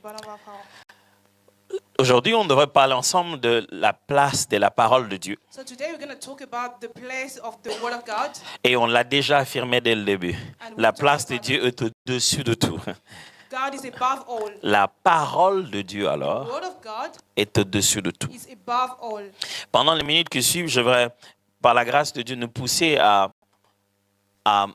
bottom of our Aujourd'hui, on devrait parler ensemble de la place de la parole de Dieu. So today we're going to talk about the place of the Word of God. Et on l'a déjà affirmé dès le début. La place de Dieu est au-dessus de tout. God is above all. La parole de Dieu, The alors, Word of God est au-dessus de tout. is above all. Pendant les minutes qui suivent, je vais, par la grâce de Dieu, nous pousser à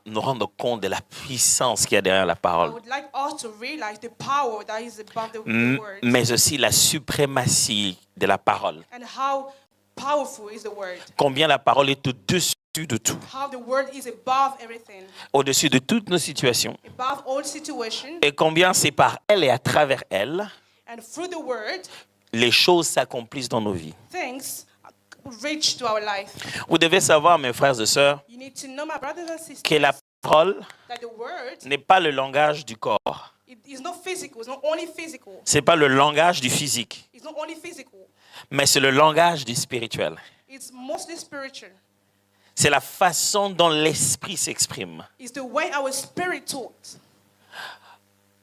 nous rendre compte de la puissance qu'il y a derrière la I parole, would like us to realize the power that is above the Word mais aussi la suprématie de la parole. and how powerful is the Word. Combien la parole est au-dessus de tout, How the Word is above everything, au-dessus de toutes nos situations, above all situations, et combien c'est par elle et à travers elle, and through the Word, les choses s'accomplissent dans nos vies. things reach to our life. Vous devez savoir, mes frères et sœurs, You need to know, my brothers and sisters, que la parole that the Word n'est pas le langage du corps. it is not physical. It's not only physical. C'est pas le langage du physique, It's not only physical. mais c'est le langage du spirituel. It's mostly spiritual. C'est la façon dont l'esprit s'exprime. It's the way our spirit talks.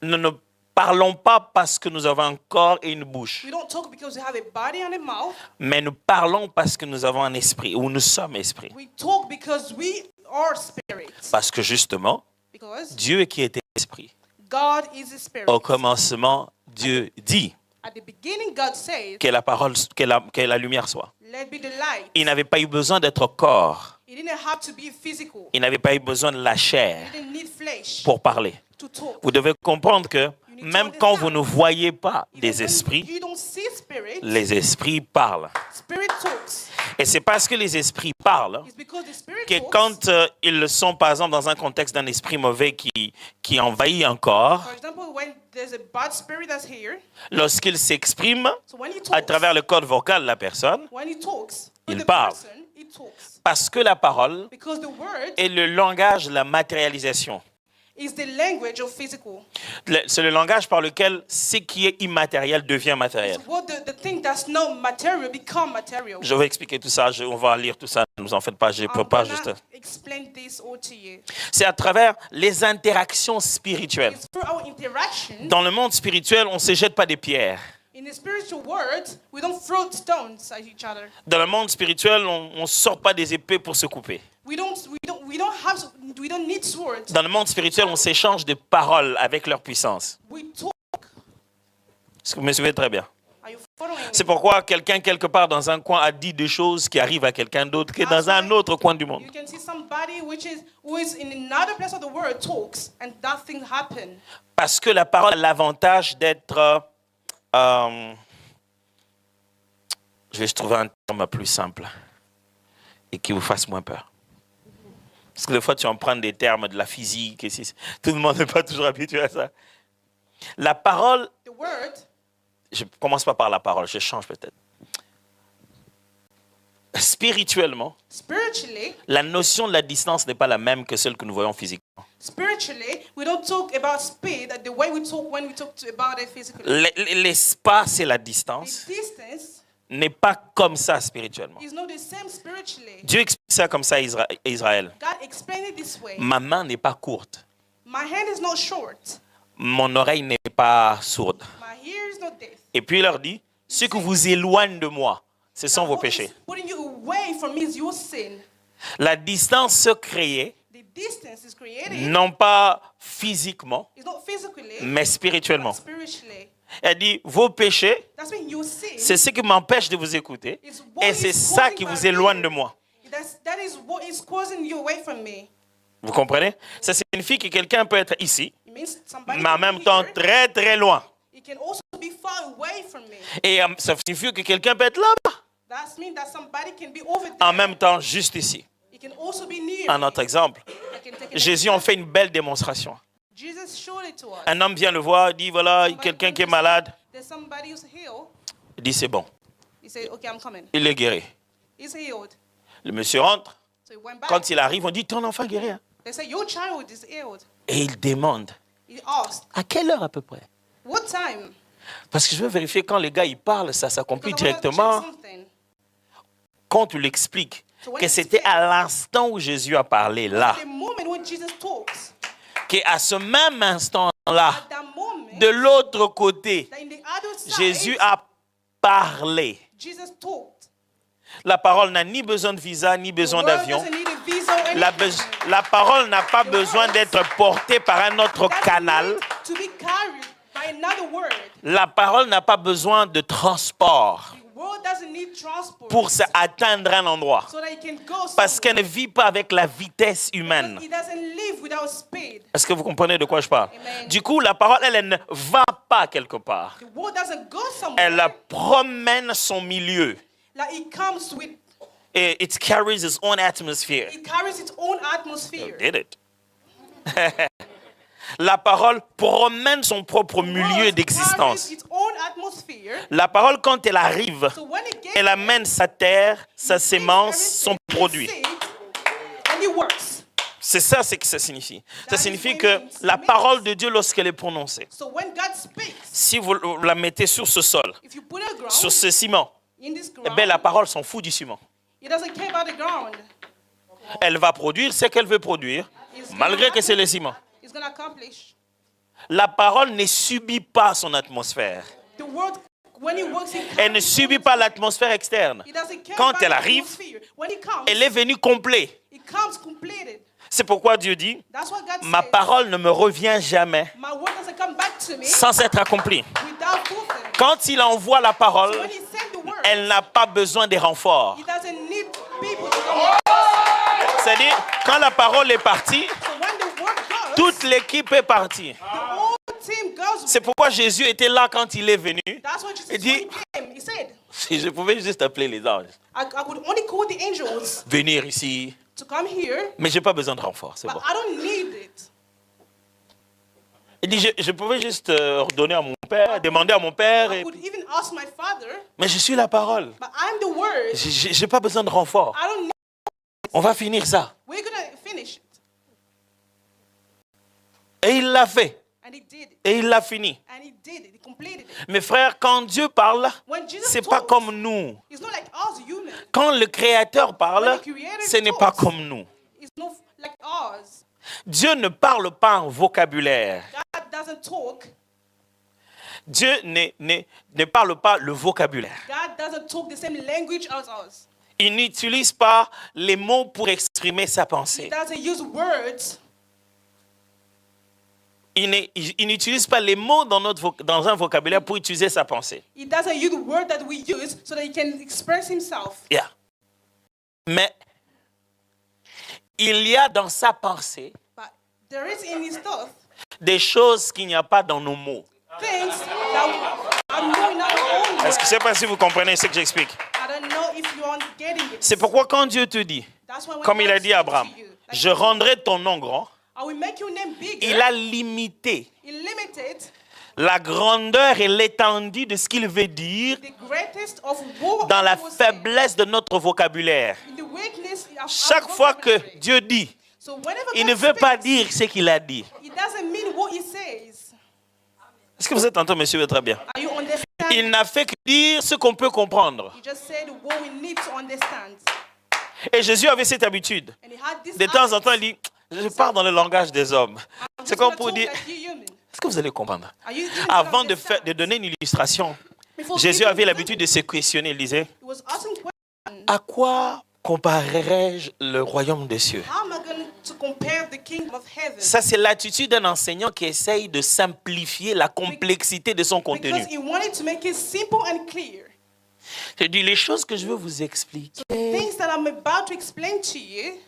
Nous ne parlons pas parce que nous avons un corps et une bouche, We don't talk because we have a body and a mouth. mais nous parlons parce que nous avons un esprit, ou nous sommes esprit. We talk because we are spirits. Parce que justement, Because Dieu qui était esprit, God is a spirit. au commencement, Dieu dit At the beginning, God says, que la parole, que la lumière soit. let be the light. Il n'avait pas eu besoin d'être corps. It didn't have to be physical. Il n'avait pas eu besoin de la chair It didn't need flesh pour parler. to talk. Vous devez comprendre que même quand vous ne voyez pas Even des when esprits, you don't see spirit, les esprits parlent. spirit talks. Et c'est parce que les esprits parlent It's because the spirit que talks. quand ils le sont, par exemple, dans un contexte d'un esprit mauvais qui envahit un corps, For example, when there's a bad spirit that's here, lorsqu'il s'exprime so when he à talks, travers le code vocal de la personne, when he talks, Il with the parle. person, he talks. parce que la parole Because the word est le langage de la matérialisation. is the language of physical. C'est le langage par lequel ce qui est immatériel devient matériel. It's what the thing that's not material become material. Je vais expliquer tout ça, on va lire tout ça, ne vous en faites pas, je ne peux I'm pas gonna juste... explain this all to you. C'est à travers les interactions spirituelles. It's through our interaction. Dans le monde spirituel, on ne se jette pas des pierres. In the spiritual world, we don't throw stones at each other. Dans le monde spirituel, on ne sort pas des épées pour se couper. We don't need swords. Dans le monde spirituel, on s'échange des paroles avec leur puissance. We talk. Est-ce que vous me suivez très bien? Are you following C'est me? pourquoi quelqu'un quelque part dans un coin a dit des choses qui arrivent à quelqu'un d'autre qui est dans un autre coin du monde. You can see somebody who is in another place of the world talks and that thing happen. Parce que la parole a l'avantage d'être... je vais trouver un terme plus simple et qui vous fasse moins peur. Parce que des fois, tu empruntes des termes de la physique. Et tout le monde n'est pas toujours habitué à ça. La parole, The word, je ne commence pas par la parole, je change peut-être. Spirituellement, spiritually, la notion de la distance n'est pas la même que celle que nous voyons physiquement. we don't talk about speed the way we talk when we talk about it physically. L'espace et la The distance distance n'est pas comme ça spirituellement. is not the same spiritually. Dieu explique ça comme ça à Israël. God explained it this way. Ma main n'est pas courte. My hand is not short. Mon oreille n'est pas sourde. My ear is not deaf. Et puis il leur dit, ce que vous éloigne de moi, ce sont vos What péchés. is putting you away from me is your sin. La distance se crée, The distance is created. non pas physiquement, It's not physically, mais spirituellement. but spiritually. Elle dit, vos péchés, That's when your sin c'est ce qui m'empêche de vous écouter, is what et c'est is ça causing qui my vous éloigne ear. de moi. That is what is causing you away from me. Vous comprenez? Ça signifie que quelqu'un peut être ici, It means somebody mais en can même be temps here. très très loin. It can also be far away from me. Et ça signifie que quelqu'un peut être là-bas, That means that somebody can be over there. en même temps juste ici. It can also be near Un me. autre exemple, I can take an Jésus en example. fait une belle démonstration. Jesus showed it to us. Un homme vient le voir, dit voilà, Somebody quelqu'un comes qui est to malade. say, there's somebody who's healed. Il dit c'est bon, He said, okay, I'm coming. il est guéri. He's healed. Le monsieur rentre, So he went back. quand il arrive, on dit ton enfant est guéri. Hein? They say, your child is healed. Et il demande He asked, à quelle heure à peu près? what time? Parce que je veux vérifier quand les gars ils parlent, ça s'accomplit Because I wanted to check directement something. quand tu l'expliques. So when Que he c'était speaks, à l'instant où Jésus a parlé là. the moment when Jesus talks, Qu'à ce même instant-là, at that moment, De l'autre côté, that in the other side, Jésus a parlé. Jesus talked. La parole n'a ni besoin de visa, ni The besoin word d'avion. doesn't need a visa or anything. La parole n'a pas besoin d'être portée par un autre Doesn't canal. need to be carried by another word. La parole n'a pas besoin de transport The word doesn't need transport pour atteindre un endroit. so that it can go Parce somewhere. qu'elle ne vit pas avec la vitesse humaine. It doesn't live without speed. Est-ce que vous comprenez de quoi je parle? Amen. Du coup, la parole, elle ne va pas quelque part. The word doesn't go Elle somewhere. promène son milieu. Like it comes with, Et it carries its own atmosphere. it carries its own atmosphere. Did it? La parole promène son propre milieu Word carries d'existence. its own atmosphere. La parole, quand elle arrive, So when it gets elle amène sa terre, sa it takes sémence, everything, son produit. it seeds, and it works. C'est ça, c'est que ça signifie. Ça That is signifie what que it means. la parole de Dieu, lorsqu'elle est prononcée, So when God speaks, si vous la mettez sur ce sol, if you put a ground sur ce ciment, in this eh ground, bien, la parole s'en fout du ciment. it doesn't care about the ground. Elle va produire ce qu'elle veut produire, malgré que c'est le ciment. It's going to accomplish. La parole ne subit pas son atmosphère. The word, when it works, Elle ne subit pas l'atmosphère externe. it doesn't care Quand about elle the arrive, atmosphere. When it comes, elle est venue complet. it comes completed. C'est pourquoi Dieu dit, That's what God ma says. parole ne me revient jamais My word doesn't come back to me sans être accomplie. without fulfilling. Quand il envoie la parole, When he sent the word, elle n'a pas besoin des renforts. he doesn't need people to come. C'est-à-dire, quand la parole est partie, So when the word goes, toute l'équipe est partie. the whole team goes. C'est pourquoi Jésus était là quand il est venu. That's what Jesus Il dit, when he came. He said, si je pouvais juste appeler les anges, I could only call the angels venir ici, to come here, mais je n'ai pas besoin de renfort, c'est but bon. I don't need it. Il dit, je pouvais juste ordonner à mon père, demander à mon père, I could even ask my father, mais je suis la parole. but I'm the word. Je n'ai pas besoin de renfort. I don't need. On va finir ça. We're gonna finish it, Et il l'a fait. and he did it, Et il l'a fini. and he did it. He completed it. Mes frères, quand Dieu parle, When Jesus c'est pas talks, comme nous. it's not like us humans. Quand le Créateur parle, When the Creator ce n'est pas talks, comme nous. It's not like ours. Dieu ne parle pas en vocabulaire. God doesn't talk. Dieu ne parle pas le vocabulaire. God doesn't talk the same language as us. Il n'utilise pas les mots pour exprimer sa He pensée. doesn't use words. Il n'utilise pas les mots dans un vocabulaire pour utiliser sa pensée. He doesn't use the word that we use so that he can express himself. Yeah. Mais il y a dans sa pensée But there is in his thought des choses qu'il n'y a pas dans nos mots. things that are knowing our own Est-ce que je ne words. sais pas si vous comprenez ce que j'explique? I don't know if you are getting it. C'est pourquoi quand Dieu te dit, That's why when comme il God a dit à speaks Abraham, to you, like je rendrai ton nom grand, I will make your name bigger. il a limité He limited la grandeur et l'étendue de ce qu'il veut dire the greatest of war dans la he will say. faiblesse de notre vocabulaire. In the weakness of Chaque our fois que vocabulary. Dieu dit, So whenever il God ne veut pas speaks, dire ce qu'il a dit. it doesn't mean what he says. Est-ce que vous êtes en train de me suivre très bien? Are you understand? Il n'a fait que dire ce qu'on peut comprendre. He just said what we need to understand. Et Jésus avait cette habitude. And he had this De temps en habit. temps, il dit, je parle dans le langage des hommes. I'm C'est just comme gonna pour talk dire, like you human. est-ce que vous allez comprendre? Are you even Avant gonna understand? de donner une illustration, Before Jésus giving avait example, l'habitude de se questionner. Il disait, he was asking questions. à quoi comparerai-je le royaume des cieux? How am I going to compare the kingdom of heaven? Ça, c'est l'attitude d'un enseignant qui essaye de simplifier la complexité de son contenu. Because he wanted to make it simple and clear. Je dis, les choses que je veux vous expliquer, Things that I'm about to explain to you,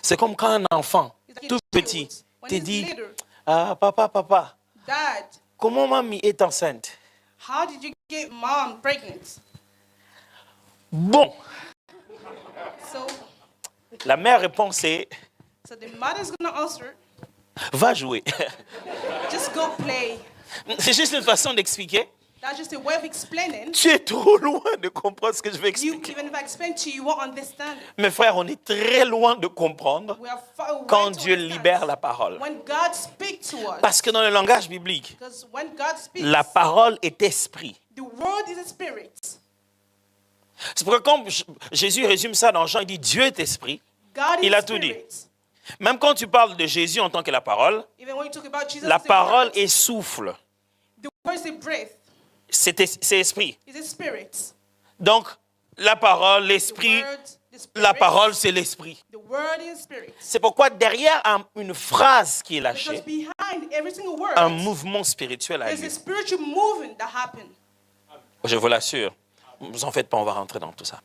c'est comme quand un enfant, is like a tout child, petit, when te he's dit, little, ah, papa, Dad, comment mamie est enceinte? how did you get mom pregnant? Bon, So, la mère répond, c'est, so the mother's going to answer, va jouer. just go play. C'est juste une façon d'expliquer. That's just a way of explaining. Tu es trop loin de comprendre ce que je vais You, expliquer. even if I explain to you, you won't understand it. Mes frères, on est très loin de comprendre We are far away quand to Dieu understand. libère la parole. When God speaks to us, Parce que dans le langage biblique, because when God speaks, la parole est esprit. the word is a spirit. C'est pourquoi quand Jésus résume ça dans Jean, il dit Dieu est esprit. God Il is a tout dit. spirit. Même quand tu parles de Jésus en tant que la parole, Even when you talk about Jesus, la as the parole word, est souffle. the word is a breath. C'est esprit. It's a spirit. Donc, la parole, The l'esprit, word, the spirit. la parole, c'est l'esprit. The word is spirit. C'est pourquoi derrière une phrase qui est Because lâchée, behind every single word, un mouvement spirituel a there's a lieu. spiritual movement that happened. Je vous l'assure. Ne vous en faites pas, on va rentrer dans tout ça.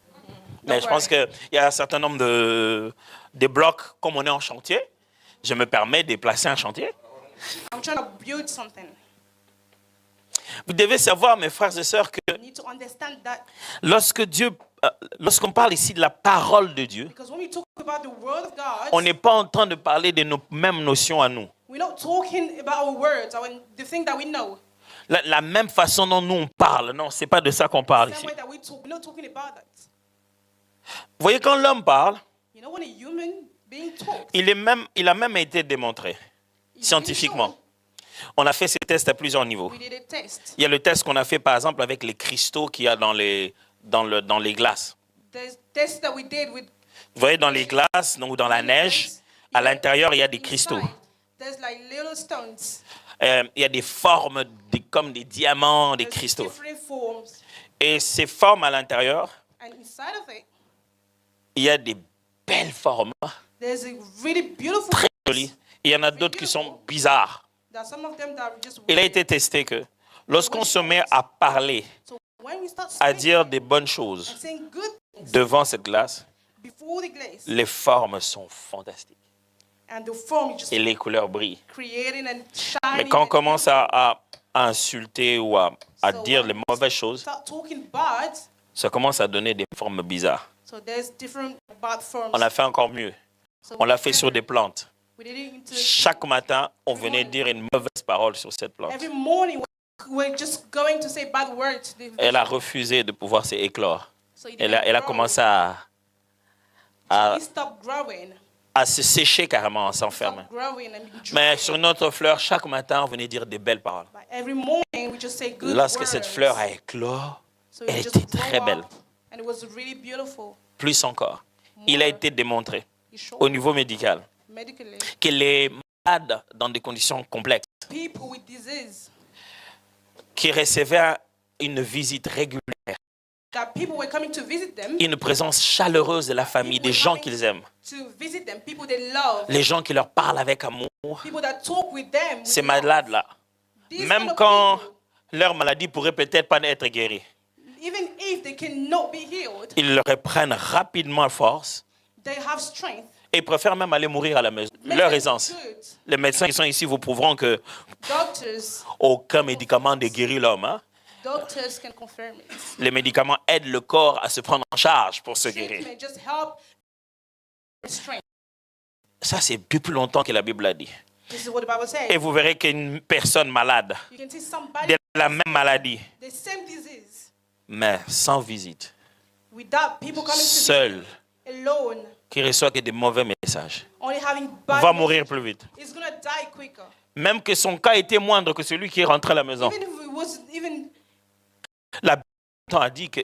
Mais Don't je pense worry. qu'il y a un certain nombre de blocs, comme on est en chantier, je me permets de placer un chantier. I'm trying to build something. Vous devez savoir, mes frères et sœurs, que You need to understand that lorsqu'on parle ici de la parole de Dieu, because when we talk about the word of God, on n'est pas en train de parler de nos mêmes notions à nous. we're not talking about our words, the thing that we know. La même façon dont nous on parle, non, c'est pas de ça qu'on parle Same ici. way that we talk, we're not talking about that. Vous voyez, quand l'homme parle, You know, when a human being talks, il a même été démontré it's been scientifiquement. shown. On a fait ces tests à plusieurs niveaux. We did a test. Il y a le test qu'on a fait, par exemple, avec les cristaux qu'il y a dans les glaces. There's tests that we did with Vous voyez, dans les glaces, donc dans la neige, à l'intérieur, il y a des cristaux. inside, there's like little stones. Il y a des formes comme des diamants, des There's cristaux. different forms. Et ces formes à l'intérieur, And inside of it, il y a des belles formes, there's a really beautiful très jolies. Il y en a d'autres qui sont bizarres. There are some of them that are just Il a weird. été testé que lorsqu'on se met à parler, So when we start à speaking dire des bonnes choses and saying good things devant cette glace, before the glaze, les formes sont fantastiques and the form is just et les couleurs brillent. creating and Mais shining. quand on and commence à insulter ou à So dire when les mauvaises choses, start talking bad, ça commence à donner des formes bizarres. so there's different bad forms. On a fait encore mieux. So On l'a fait sur des plantes. we did it into Chaque matin, on venait dire une mauvaise parole sur cette plante. every morning we're just going to say bad words. Elle a refusé de pouvoir s'éclore. So it Elle a didn't grow. commencé à It stopped growing. se sécher carrément, à s'enfermer. Stopped growing and dry. Mais sur notre fleur, chaque matin, on venait dire des belles paroles. But every morning we just say good Lorsque words. cette fleur a éclos, So it elle just était grew très up, belle. And it was really beautiful. Plus encore, il a été démontré It showed au niveau médical medically que les malades dans des conditions complexes, people with disease, qui recevaient une visite régulière, that people were coming to visit them, une présence chaleureuse de la famille, des gens qu'ils aiment, to visit them, people they love, les gens qui leur parlent avec amour, people that talk with them. with ces love. malades-là, These même kind of quand people, leur maladie pourrait peut-être pas être guérie, even if they cannot be healed, ils reprennent rapidement force they have strength. et préfèrent même aller mourir à la maison. Make Leur them aisance. good. Les médecins qui sont ici vous prouveront que Doctors aucun médicament ne guérit l'homme. Hein. Doctors can confirm it. Les médicaments aident le corps à se prendre en charge pour se guérir. Treatment just help strength. Ça, c'est depuis longtemps que la Bible a dit. This is what the Bible Et says. vous verrez qu'une personne malade You can see somebody de la même maladie, the same disease mais sans visite, without people coming to seul, visit, alone, qui reçoit que des mauvais messages, only having bad va mourir plus vite. is gonna die quicker. Même que son cas était moindre que celui qui est rentré à la maison. Even if it was even La Bible a dit que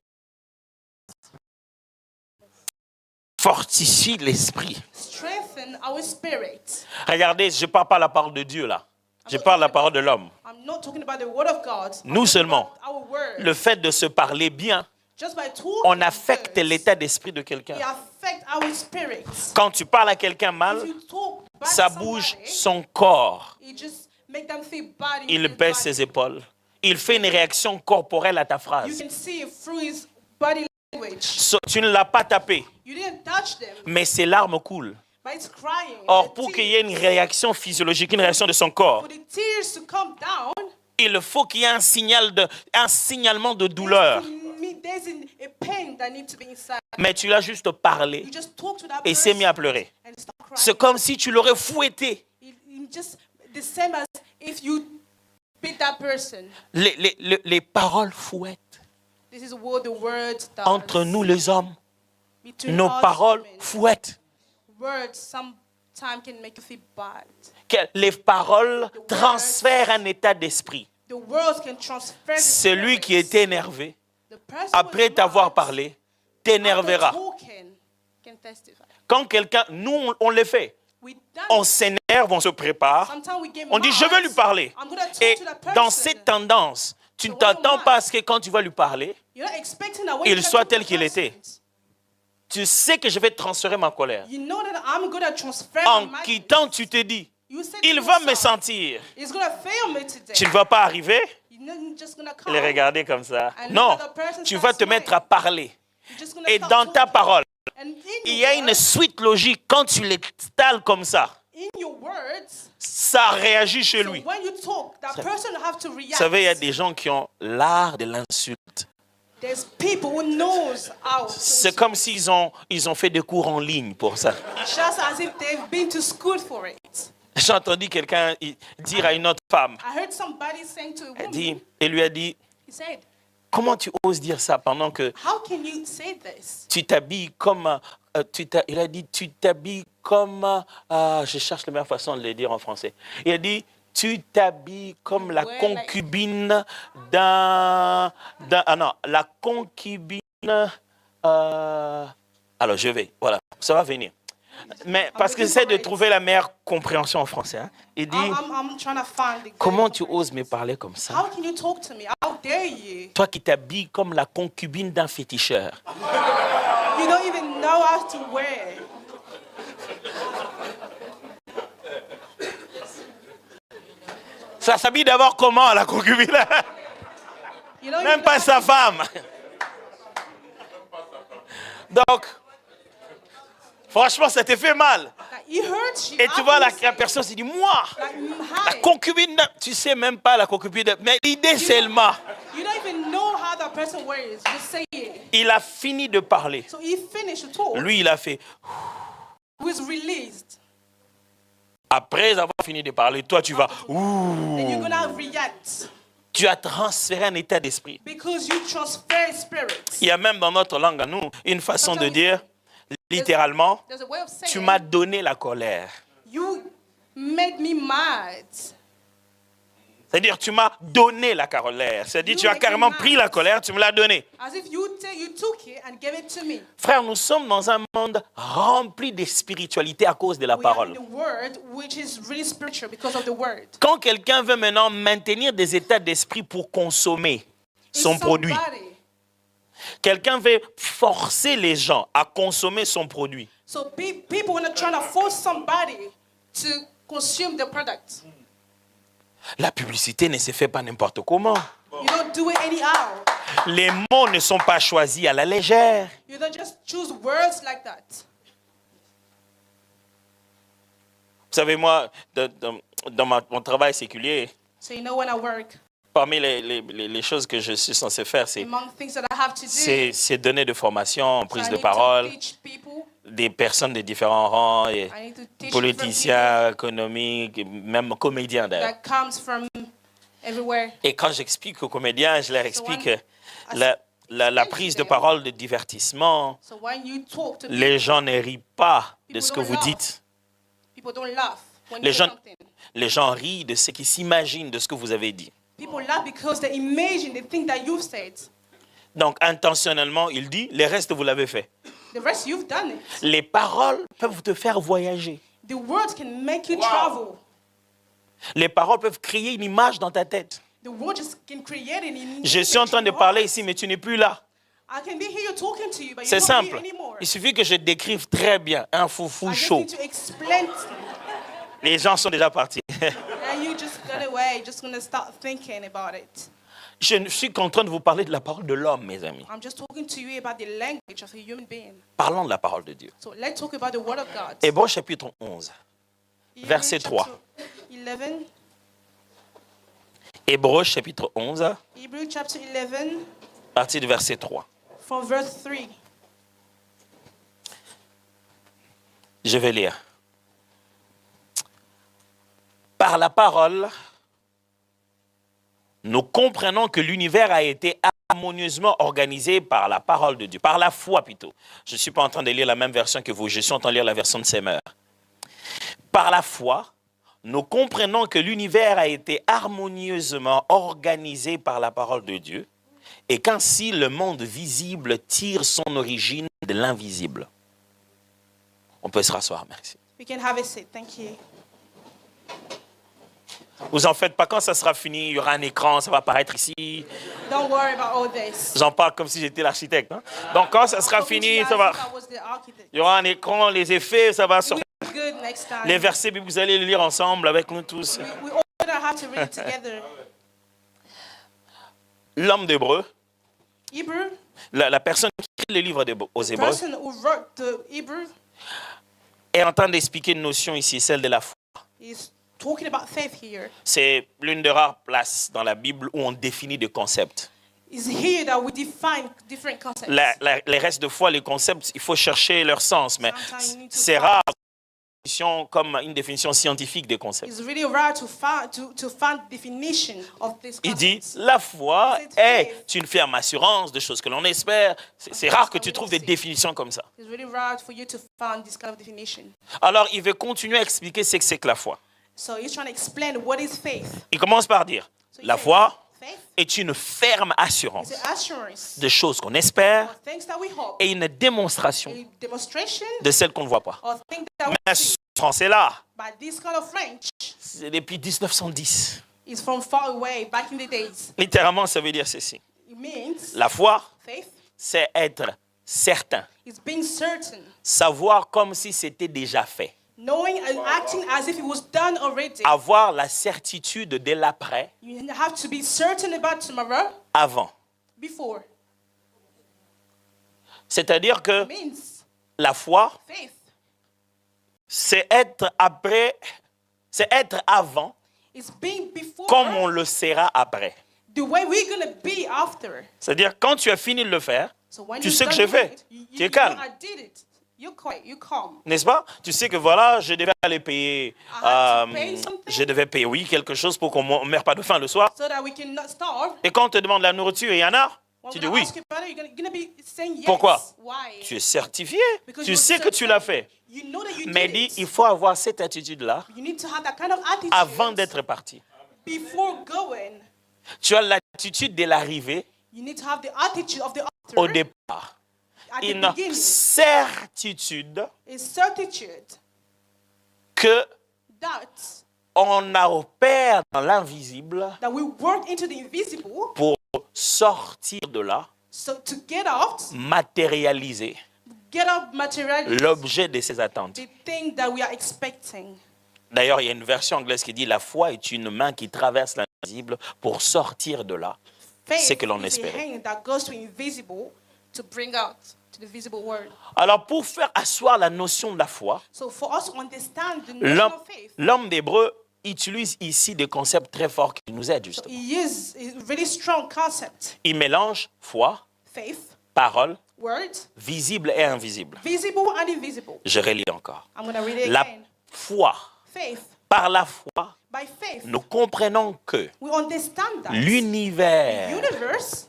fortifie l'esprit. strengthen our spirit. Regardez, je ne parle pas la parole de Dieu là. Je parle la parole de l'homme. I'm not talking about the word of God. I'm Nous talking seulement. about our word. Le fait de se parler bien, Just by talking on affecte words, l'état d'esprit de quelqu'un. it affect our spirits. Quand tu parles à quelqu'un mal, If you talk bad ça to bouge somebody, son corps. it just make them feel bad. in Il his baisse body. ses épaules. Il fait une réaction corporelle à ta You phrase. can see it through his body language. Tu ne l'as pas tapé, You didn't touch them, mais ses larmes coulent. but it's crying. Or, The pour tears- qu'il y ait une réaction physiologique, une réaction de son corps, for the tears to come down, il faut qu'il y ait un signalement de douleur. there's a pain that needs to be inside. Mais tu l'as juste parlé You just talk to that et s'est mis à person pleurer. and start C'est crying. comme si tu l'aurais fouetté. It just the same as if you beat that person. Les paroles fouettent. This is what the word does. Entre nous les hommes, Between nos us paroles women, fouettent. words sometimes can make you feel bad. Les paroles transfèrent un état d'esprit. The words can transfer the Celui qui spirits. est énervé, The person après who's t'avoir mad, parlé, after t'énervera. talking, can testify. Quand quelqu'un, nous on le fait. We dance. On s'énerve, on se prépare. Sometimes we get On dit, je veux lui mad. parler. I'm gonna talk Et to that dans person. cette tendance, tu ne So when t'attends you're pas à mad, ce que quand tu vas lui parler, you're not expecting that when il you soit talk to tel the qu'il person, était. Tu sais que je vais transférer ma colère. you know that I'm gonna transfer En my quittant, tu te dis, You said il to va me yourself, sentir. He's gonna fail me today. Tu ne vas pas arriver You're not just gonna et les come. regarder comme ça. And Non, look at the person tu start vas te smiling. mettre à parler. You're just gonna Et start dans ta talking. parole, And in il your y a une words, suite logique. Quand tu l'installes comme ça, in your words, ça réagit chez so lui. when you talk, that person have to Vous react. savez, il y a des gens qui ont l'art de l'insulte. There's people who knows how. to C'est insult. comme s'ils ont fait des cours en ligne pour ça. Just as if they've been to school for it. J'ai entendu quelqu'un dire à une autre femme, I heard somebody saying to a woman, elle lui a dit, he said, comment tu oses dire ça pendant que how can you say this? tu t'habilles comme... il a dit, tu t'habilles comme... je cherche la meilleure façon de le dire en français. Il a dit, tu t'habilles comme la Ouais, concubine d'un... non, la concubine... alors, je vais, voilà, ça va venir. Mais parce que j'essaie de trouver la meilleure compréhension en français. Hein. Il dit, I'm trying to find the comment tu oses me parler comme ça? How can you talk to me? How dare you? Toi qui t'habilles comme la concubine d'un féticheur. You don't even know how to wear. Ça s'habille d'abord comment, la concubine? You don't Même even pas know sa femme. Donc, franchement, ça te fait mal. that it hurts you. Et tu How vois, can you la say personne se dit, moi, like, la hi. concubine, tu sais même pas la concubine, mais l'idée seulement. You don't even know how that person wears. Just say it. Il a fini de parler. So he finished the talk. Lui, il a fait, He was released. après avoir fini de parler, toi, tu vas, Then you're gonna react tu as transféré un état d'esprit. because you transfer spirits. Il y a même dans notre langue à nous une façon de dire, littéralement, There's a way of saying tu m'as donné la colère. you made me mad. C'est-à-dire, tu m'as donné la colère. C'est-à-dire, You tu as make me carrément mad. pris la colère, tu me l'as donnée. As if you took it and gave it to me. Frère, nous sommes dans un monde rempli de spiritualité à cause de la We are in parole. the word, which is really spiritual because of the word. Quand quelqu'un veut maintenant maintenir des états d'esprit pour consommer son If produit, somebody- quelqu'un veut forcer les gens à consommer son produit, So people want to try to force somebody to consume the product. la publicité ne se fait pas n'importe comment. You don't do it anyhow. Les mots ne sont pas choisis à la légère. You don't just choose words like that. Vous savez, moi, dans mon travail séculier, So you know when I work, parmi les choses que je suis censé faire, among things that I have to do, c'est donner de formation, so prise I de need parole, to teach people. des personnes de différents rangs, et I need to teach politiciens, économiques, et même comédiens different d'ailleurs. people that comes from everywhere. Et quand j'explique aux comédiens, je leur explique que when la prise de parole de divertissement, So when you talk to les gens ne rient pas de People ce que don't vous laugh. dites. people don't laugh when Les you say gens, something. les gens rient de ce qu'ils s'imaginent de ce que vous avez dit. People laugh because they imagine the thing that you've said. Donc intentionnellement, il dit, le reste vous l'avez fait. The rest you've done it. Les paroles peuvent te faire voyager. The words can make you travel. Les paroles peuvent créer une image dans ta tête. The words just can create an image. Je suis en train de parler ici, mais tu n'es plus là. I can be here talking to you, but C'est you're not here simple. anymore. Il suffit que je décrive très bien un foufou I just chaud. need to explain, Les gens sont déjà partis. and you just got away. Just gonna start thinking about it. Je suis en train de vous parler de la parole de l'homme, mes amis. I'm just talking to you about the language of a human being. Parlons de la parole de Dieu. So let's talk about the word of God. Hébreux chapitre 11. Hebrews verset 3. chapter 11. Hébreux chapitre 11, Hebrews chapter 11, partie du verset 3. from verse 3. Je vais lire. Par la parole, nous comprenons que l'univers a été harmonieusement organisé par la parole de Dieu, par la foi plutôt. Je ne suis pas en train de lire la même version que vous, je suis en train de lire la version de Semeur. Par la foi, nous comprenons que l'univers a été harmonieusement organisé par la parole de Dieu et qu'ainsi le monde visible tire son origine de l'invisible. On peut se rasseoir, merci. We can have a seat. Thank you. Vous en faites pas, quand ça sera fini, il y aura un écran, ça va apparaître ici. Don't worry about all this. J'en parle comme si j'étais l'architecte. Hein. Donc quand ça sera fini, ça va. Il y aura un écran, les effets, ça va sortir. Good next time. Les versets, vous allez les lire ensemble avec nous tous. We all gonna have to read together. L'homme d'Hébreu, Hebrew, la personne qui écrit le livre aux Hébreux, person who wrote the Hebrew est en train d'expliquer une notion ici, celle de la foi. is talking about faith here. C'est l'une des rares places dans la Bible où on définit des concepts. It's here that we define different concepts. Les restes de foi, les concepts, il faut chercher leur sens, mais Sometimes you need to c'est find- rare comme une définition scientifique des concepts. It's really rare to find definition of this Il dit, concept. la foi C'est est une ferme assurance de choses que l'on espère. C'est rare que tu trouves des définitions comme ça. It's really rare for you to find this kind of definition. Alors, il veut continuer à expliquer ce que c'est que la foi. So he's trying to explain what is faith. Il commence par dire, So he la says, foi faith est une ferme assurance is an assurance de choses qu'on espère of things that we hope, et une démonstration a demonstration de celles qu'on ne voit pas. of things that we Mais see. ce français-là, But this kind of French c'est depuis 1910. is from far away, back in the days. Littéralement, ça veut dire ceci. It means La foi, faith c'est être certain. is being certain, Savoir comme si c'était déjà fait. knowing and acting as if it was done already. Avoir la certitude de l'après, You have to be certain about tomorrow avant. before. C'est-à-dire que It means la foi, faith c'est être après, c'est être avant is being before comme on le sera après. the way we're going to be after. C'est-à-dire quand tu as fini de le faire, So when tu you've sais que done j'ai it, fait. Tu es calme. I did it. You're quiet, you're calm. N'est-ce pas? Tu sais que voilà, je devais aller payer, had to pay something. je devais payer, oui, quelque chose pour qu'on ne meure pas de faim le soir. So that we can not starve. Et quand on te demande la nourriture, il y en a, When tu we're dis gonna oui. ask you about it, you're gonna be saying yes. Pourquoi? Why? Tu es certifié. Because Tu you're sais que tu l'as certain. fait. You know that you Mais did dit, it. il faut avoir cette attitude-là You need to have that kind of attitude avant d'être parti. before going. Tu as l'attitude de l'arrivée You need to have the attitude of the au author départ. at the Une beginning. certitude Is certitude que that on opère dans l'invisible we work into the invisible. pour sortir de là, So to get out, matérialiser get out materially l'objet de ses attentes. the thing that we are expecting. D'ailleurs, il y a une version anglaise qui dit la foi est une main qui traverse l'invisible pour sortir de là Faith ce que l'on is a espérait. hand that goes to invisible to bring out to the visible world. Alors, pour faire asseoir la notion de la foi, So for us to understand the notion of faith, l'homme d'Hébreu utilise ici des concepts très forts qui nous aident justement. he uses a really strong concept. Il mélange foi, Faith, parole, words, visible et invisible. visible and invisible. Je relis encore. I'm going to read it La again. foi, Faith, par la foi, by faith, nous comprenons que we understand that l'univers universe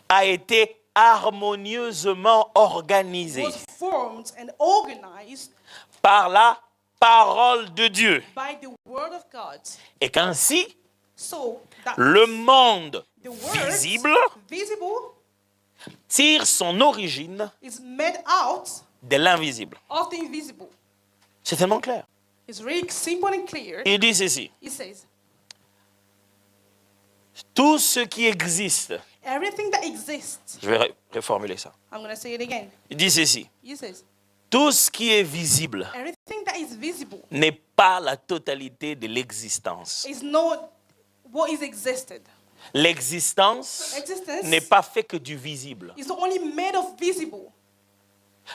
a été harmonieusement organisé was formed and organized par la parole de Dieu by the word of God. et qu'ainsi So that le monde the word visible visible tire son origine is made out de l'invisible. of the invisible. C'est tellement clair. It's really simple and clear. Il dit ceci, He says, tout ce qui existe, everything that exists, je vais reformuler ça, I'm going to say it again. il dit ceci, He says, tout ce qui est visible everything that is visible n'est pas la totalité de l'existence. is not what is existed. L'existence Existence n'est pas fait que du visible. is not only made of visible,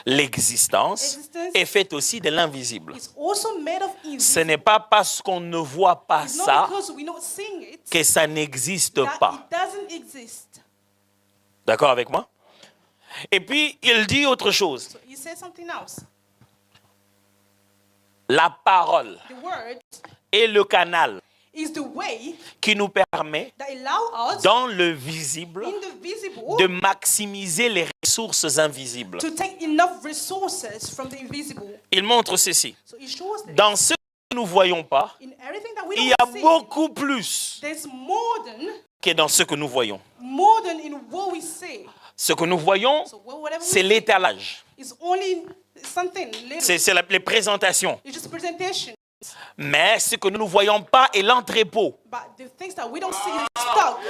L'existence Existence est faite aussi de l'invisible. it's also made of Ce invisible. n'est pas parce qu'on ne voit pas It's not ça because we're not seeing it que ça n'existe that pas. it doesn't exist. D'accord avec moi? Et puis, il dit autre chose. So he says something else. La parole The word est le canal is the way qui nous permet, that allow us dans le visible, in the visible de maximiser les ressources invisibles. to take enough resources from the invisible. Il montre ceci. So it shows that Dans ce que nous ne voyons pas, in everything that we il y a don't see, beaucoup plus there's more than que dans ce que nous voyons. in what we see. Ce que nous voyons, So whatever c'est we see l'étalage. is only something little. C'est les présentations. It's just a presentation. Mais ce que nous ne voyons pas est l'entrepôt. But the things that we don't see is stock.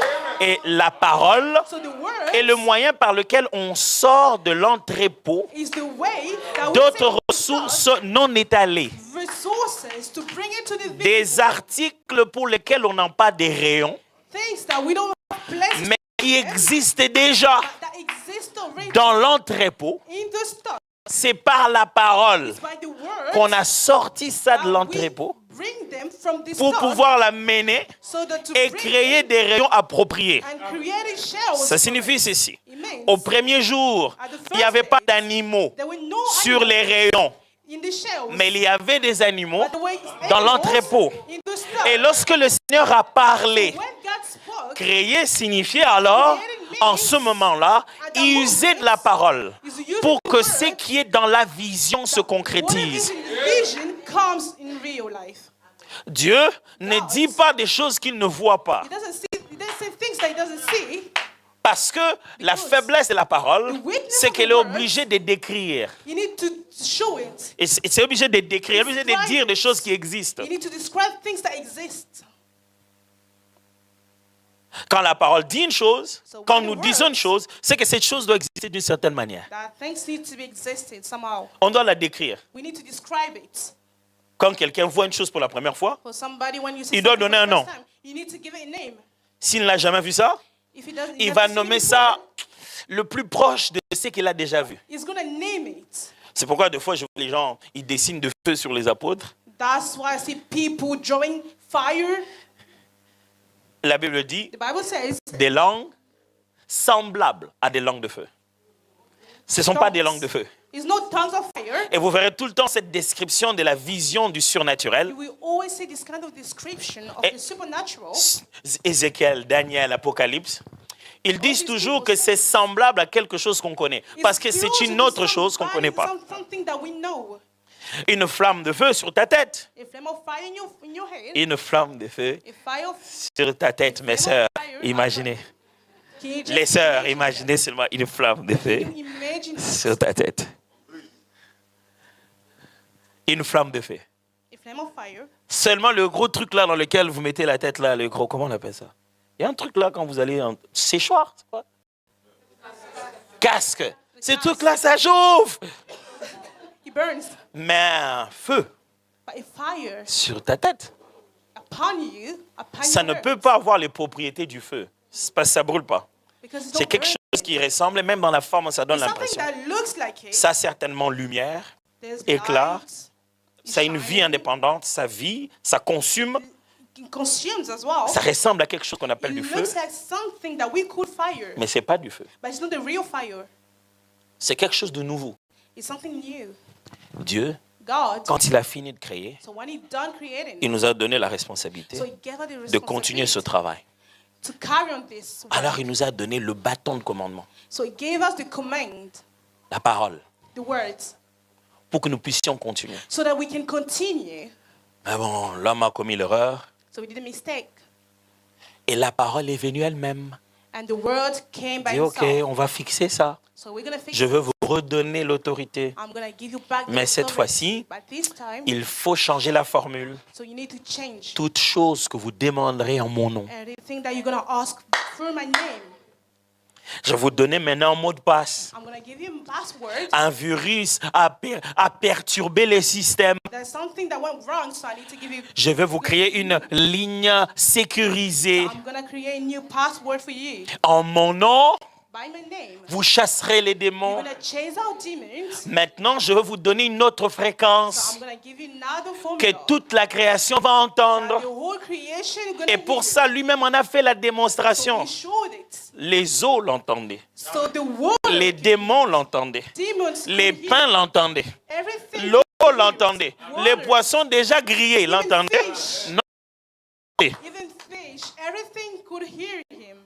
Et la parole So the word est le moyen par lequel on sort de l'entrepôt is the way that we d'autres take ressources non étalées. resources to bring it to the visible. Des articles pour lesquels on n'a pas des rayons, Things that we don't have places mais qui existent déjà that exist already dans l'entrepôt. in the stock. C'est par la parole It's by the word qu'on a sorti ça de that l'entrepôt we bring them from the pour stock pouvoir la mener so that to et bring créer des rayons appropriés. and create shells. Ça signifie ceci. It means Au premier jour, il n'y avait pas d'animaux there were no sur les rayons, in the shells, mais il y avait des animaux but there were dans animals l'entrepôt. in the stock. Et lorsque le Seigneur a parlé, When God spoke, créer signifiait alors, en ce moment-là, user de la parole pour que ce qui est dans la vision se whatever concrétise. is in the vision comes in real life. Dieu ne dit pas des choses qu'il ne voit pas. He doesn't say things that he doesn't see. Parce que la faiblesse de la parole, c'est qu'elle est obligée de décrire. You need to show it. Et c'est obligé de décrire, obligé de dire des choses qui existent. You need to describe things that exist. Quand la parole dit une chose, quand nous disons une chose, c'est que cette chose doit exister d'une certaine manière. That things need to be existed somehow. On doit la décrire. We need to describe it. Quand quelqu'un voit une chose pour la première fois, For somebody, when you see il doit something donner for un the nom. first time, you need to give it a name. S'il ne l'a jamais vu ça, If he doesn't, il va nommer ça le plus proche de ce qu'il a déjà vu. he's gonna name it. C'est pourquoi des fois, je vois les gens, ils dessinent de feu sur les apôtres. That's why I see people drawing fire. La Bible dit The Bible says des langues semblables à des langues de feu. Ce ne sont pas des langues de feu. it's not tongues of fire. Et vous verrez tout le temps cette description de la vision du surnaturel. You will always see this kind of description of the supernatural. Ézéchiel, Daniel, Apocalypse. Ils disent toujours que c'est semblable à quelque chose qu'on connaît. Parce que c'est une autre chose qu'on ne connaît pas. Something that we know. Une flamme de feu sur ta tête. A flame of fire in your head. Une flamme de feu A fire of sur ta tête, mes sœurs. Imaginez. Can you just Les sœurs, imaginez seulement une flamme de feu imagine sur ta tête. Une flamme de feu. a flame of fire? Seulement le gros truc là dans lequel vous mettez la tête là, le gros, comment on appelle ça? Il y a un truc là quand vous allez en séchoir, c'est quoi? Casque. Ce truc là, ça chauffe. It burns. Mais un feu But a fire sur ta tête, upon you, upon ça your ne heart, peut pas avoir les propriétés du feu. C'est parce que ça brûle pas. because it's C'est not quelque burning. chose qui ressemble, et même dans la forme, ça donne It's something l'impression. that looks like it. Ça a certainement lumière, There's éclat, light, ça a une vie shine, indépendante, ça vit, ça consume, it consumes as well. ça ressemble à quelque chose qu'on It appelle du feu, looks like something that we could fire, mais c'est pas du feu. but it's not the real fire. C'est quelque chose de nouveau. It's something new. Dieu, God, quand il a fini de créer, so when he done creating, il nous a donné la responsabilité so he gave us the de continuer ce responsibility travail. to carry on this work. Alors il nous a donné le bâton de commandement, So he gave us the command, la parole, the words, pour que nous puissions continuer. so that we can continue. Mais bon, l'homme a commis l'erreur So we did a mistake. et la parole est venue elle-même. And the word came by Dit, ok, himself. on va fixer ça. So we're going to fix Je it. veux vous redonner l'autorité. I'm going to give you back the Mais cette authority. fois-ci, But this time, il faut changer la formule. so you need to change Toute chose que vous demanderez en mon nom. everything that you're going to ask through my name. Je vais vous donner maintenant un mot de passe. I'm going to give you a password. Un virus a perturbé les systèmes. There's something that went wrong, so I need to give you. Je vais vous créer une ligne sécurisée. I'm going to create a new password for you. En mon nom, By my name. vous chasserez les You're démons. going to chase out demons. Maintenant, je vais vous donner une autre So fréquence I'm going to give you another formula. que toute la création va And entendre. the whole creation is going Et to pour hear. ça, lui-même en a fait la So démonstration. he showed it. Les eaux l'entendaient. So the water, Les démons l'entendendaient. demons, Les could hear. pains l'entendaient. Everything. L'eau could hear. l'entendait. Water, Les poissons déjà grillés l'entendaient. fish. Non. Even fish, everything could hear him.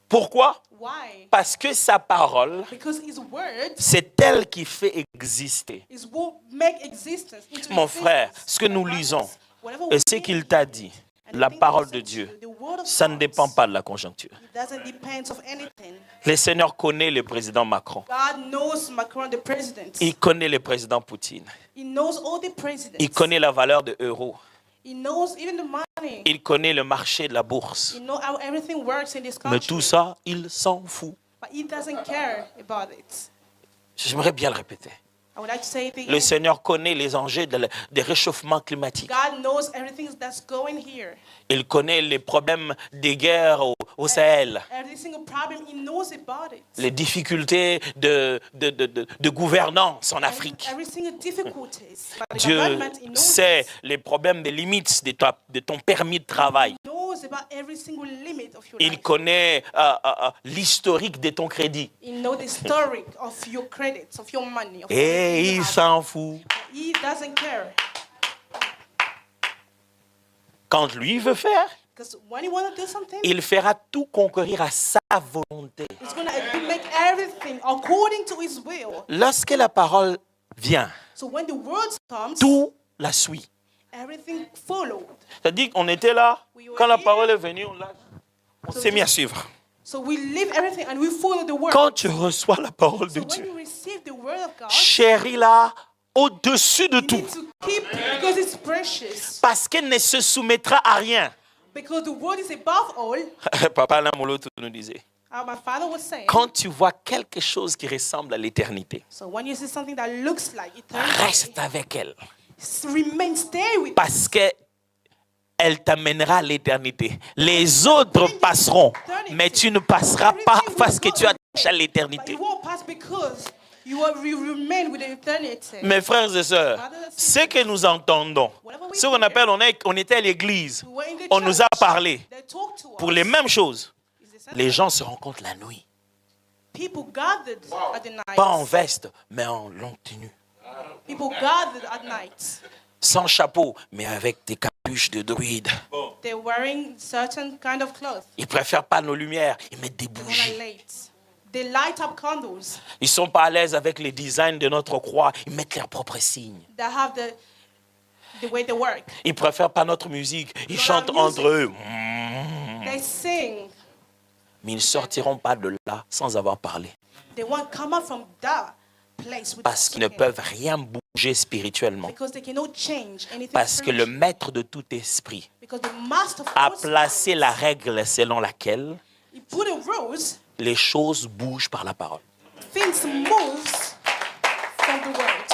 Pourquoi? Why? Parce que sa parole, Because his word c'est elle qui fait exister. is what make existence into Mon existence. frère, ce que nous Brothers, lisons, whatever et we ce read, qu'il t'a dit, and the la thing parole that de he said to Dieu, you, the word of Ça ne God, dépend pas de la conjoncture. it doesn't depend of anything. Le Seigneur connaît le président Macron. God knows Macron, the president. Il connaît le président Poutine. He knows all the presidents. Il connaît la valeur de l'euro. He knows even the money. Il connaît le marché de la bourse. He knows how everything works in this country. Mais tout ça, il s'en fout. But he doesn't care about it. J'aimerais bien le répéter. I would like to say it Le again. Seigneur connaît les enjeux des réchauffements climatiques. God knows everything that's going here. Il connaît les problèmes des guerres au Sahel. Every single problem, he knows about it. Les difficultés de gouvernance en Afrique. Every single difficulties. But the Dieu government, he knows sait it. les problèmes des limites de ton permis de travail. He knows about every single limit of your Il life. connaît l'historique de ton crédit. He knows the story of your credits, of your money. Of Et everything you il have. s'en fout. He doesn't care. Quand lui veut faire, Because when he wants to do something, il fera tout concourir à sa volonté. he's going to make everything according to his will. Lorsque la parole vient, So when the word comes, tout la suit. everything followed. C'est-à-dire qu'on était là, quand la parole est venue, on s'est mis à suivre. So we leave everything and we follow the word. Quand tu reçois la parole de So when Dieu, you receive the word of God, chéris-la au-dessus de you tout, need to keep it because it's precious. parce qu'elle ne se soumettra à rien. Because the word is above all. Papa Lamoloto nous disait, How my father was saying. quand tu vois quelque chose qui ressemble à l'éternité, So when you see something that looks like reste eternity, avec elle, remain, stay with it. parce qu'elle t'amènera à l'éternité. Les autres passeront, mais tu ne passeras pas parce que tu attaches à But l'éternité. you won't pass because you remain with eternity. Mes frères et sœurs, ce que nous entendons, ce qu'on appelle, on était à l'église, We were in the on nous a church. parlé They talk to pour us. les mêmes choses. It's the same Les gens se rencontrent la nuit, People gathered at the night. pas en veste, mais en longue tenue, People gathered at night. sans chapeau, mais avec des capuches de druides. They're wearing certain kind of clothes. Ils préfèrent pas nos lumières, ils mettent des They bougies. light. They light up candles. Ils sont pas à l'aise avec les designs de notre croix, ils mettent leurs propres signes. They have the way they work. Ils préfèrent pas notre musique, ils Not chantent our music. entre eux. They sing. Mais ils ne sortiront pas de là sans avoir parlé. They won't come out from that place with Parce qu'ils ne peuvent rien bouger spirituellement. because they cannot change anything. Parce que le spiritually. maître de tout esprit Because the master of a all placé spirits, la règle selon laquelle he put in rules. les choses bougent par la parole. Things moves from the word.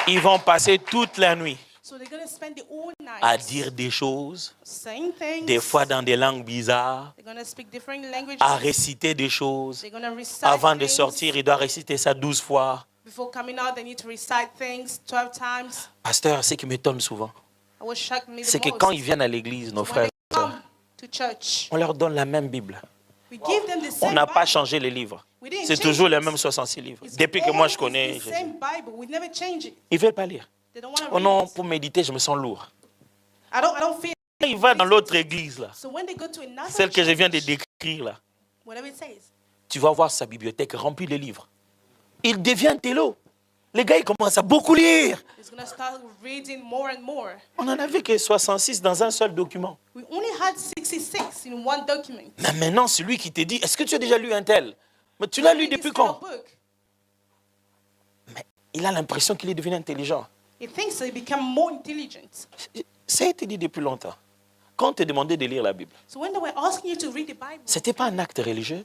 Ils vont passer toute la nuit So they're gonna spend the whole night à dire des choses, saying things. des fois dans des langues bizarres, They're gonna speak different languages. à réciter des choses. They're gonna recite Avant de things. sortir, il doit réciter ça 12 fois. Before coming out, they need to recite things 12 times. Pasteur, ce qui m'étonne souvent, What shocked me the c'est que most quand ils viennent à l'église, nos when frères, they come to church, on leur donne la même Bible. we give them the On same n'a pas Bible. changé les livres. We didn't C'est change toujours it. les mêmes 66 livres. It's Depuis que moi je always connais the Jésus. same Bible. We never change it. Ils ne veulent pas lire. They don't want to Oh read non, it. pour méditer, je me sens lourd. I don't feel. Quand il va dans l'autre église, là, So when they go to another celle que je viens de church, décrire, là, whatever it says, tu vas voir sa bibliothèque remplie de livres. Il devient télo. Les gars, ils commencent à beaucoup lire. it's gonna start reading more and more. On n'en avait que 66 dans un seul document. We only had 66 in one document. Mais maintenant, celui qui te dit, est-ce que tu as déjà lu un tel? Mais tu l'as lu Reading depuis this kind of quand? book, Mais il a l'impression qu'il est devenu intelligent. he thinks he become more intelligent. Ça a été dit depuis longtemps. Quand on te demandait de lire la Bible, So when they were asking you to read the Bible, ce n'était pas un acte religieux,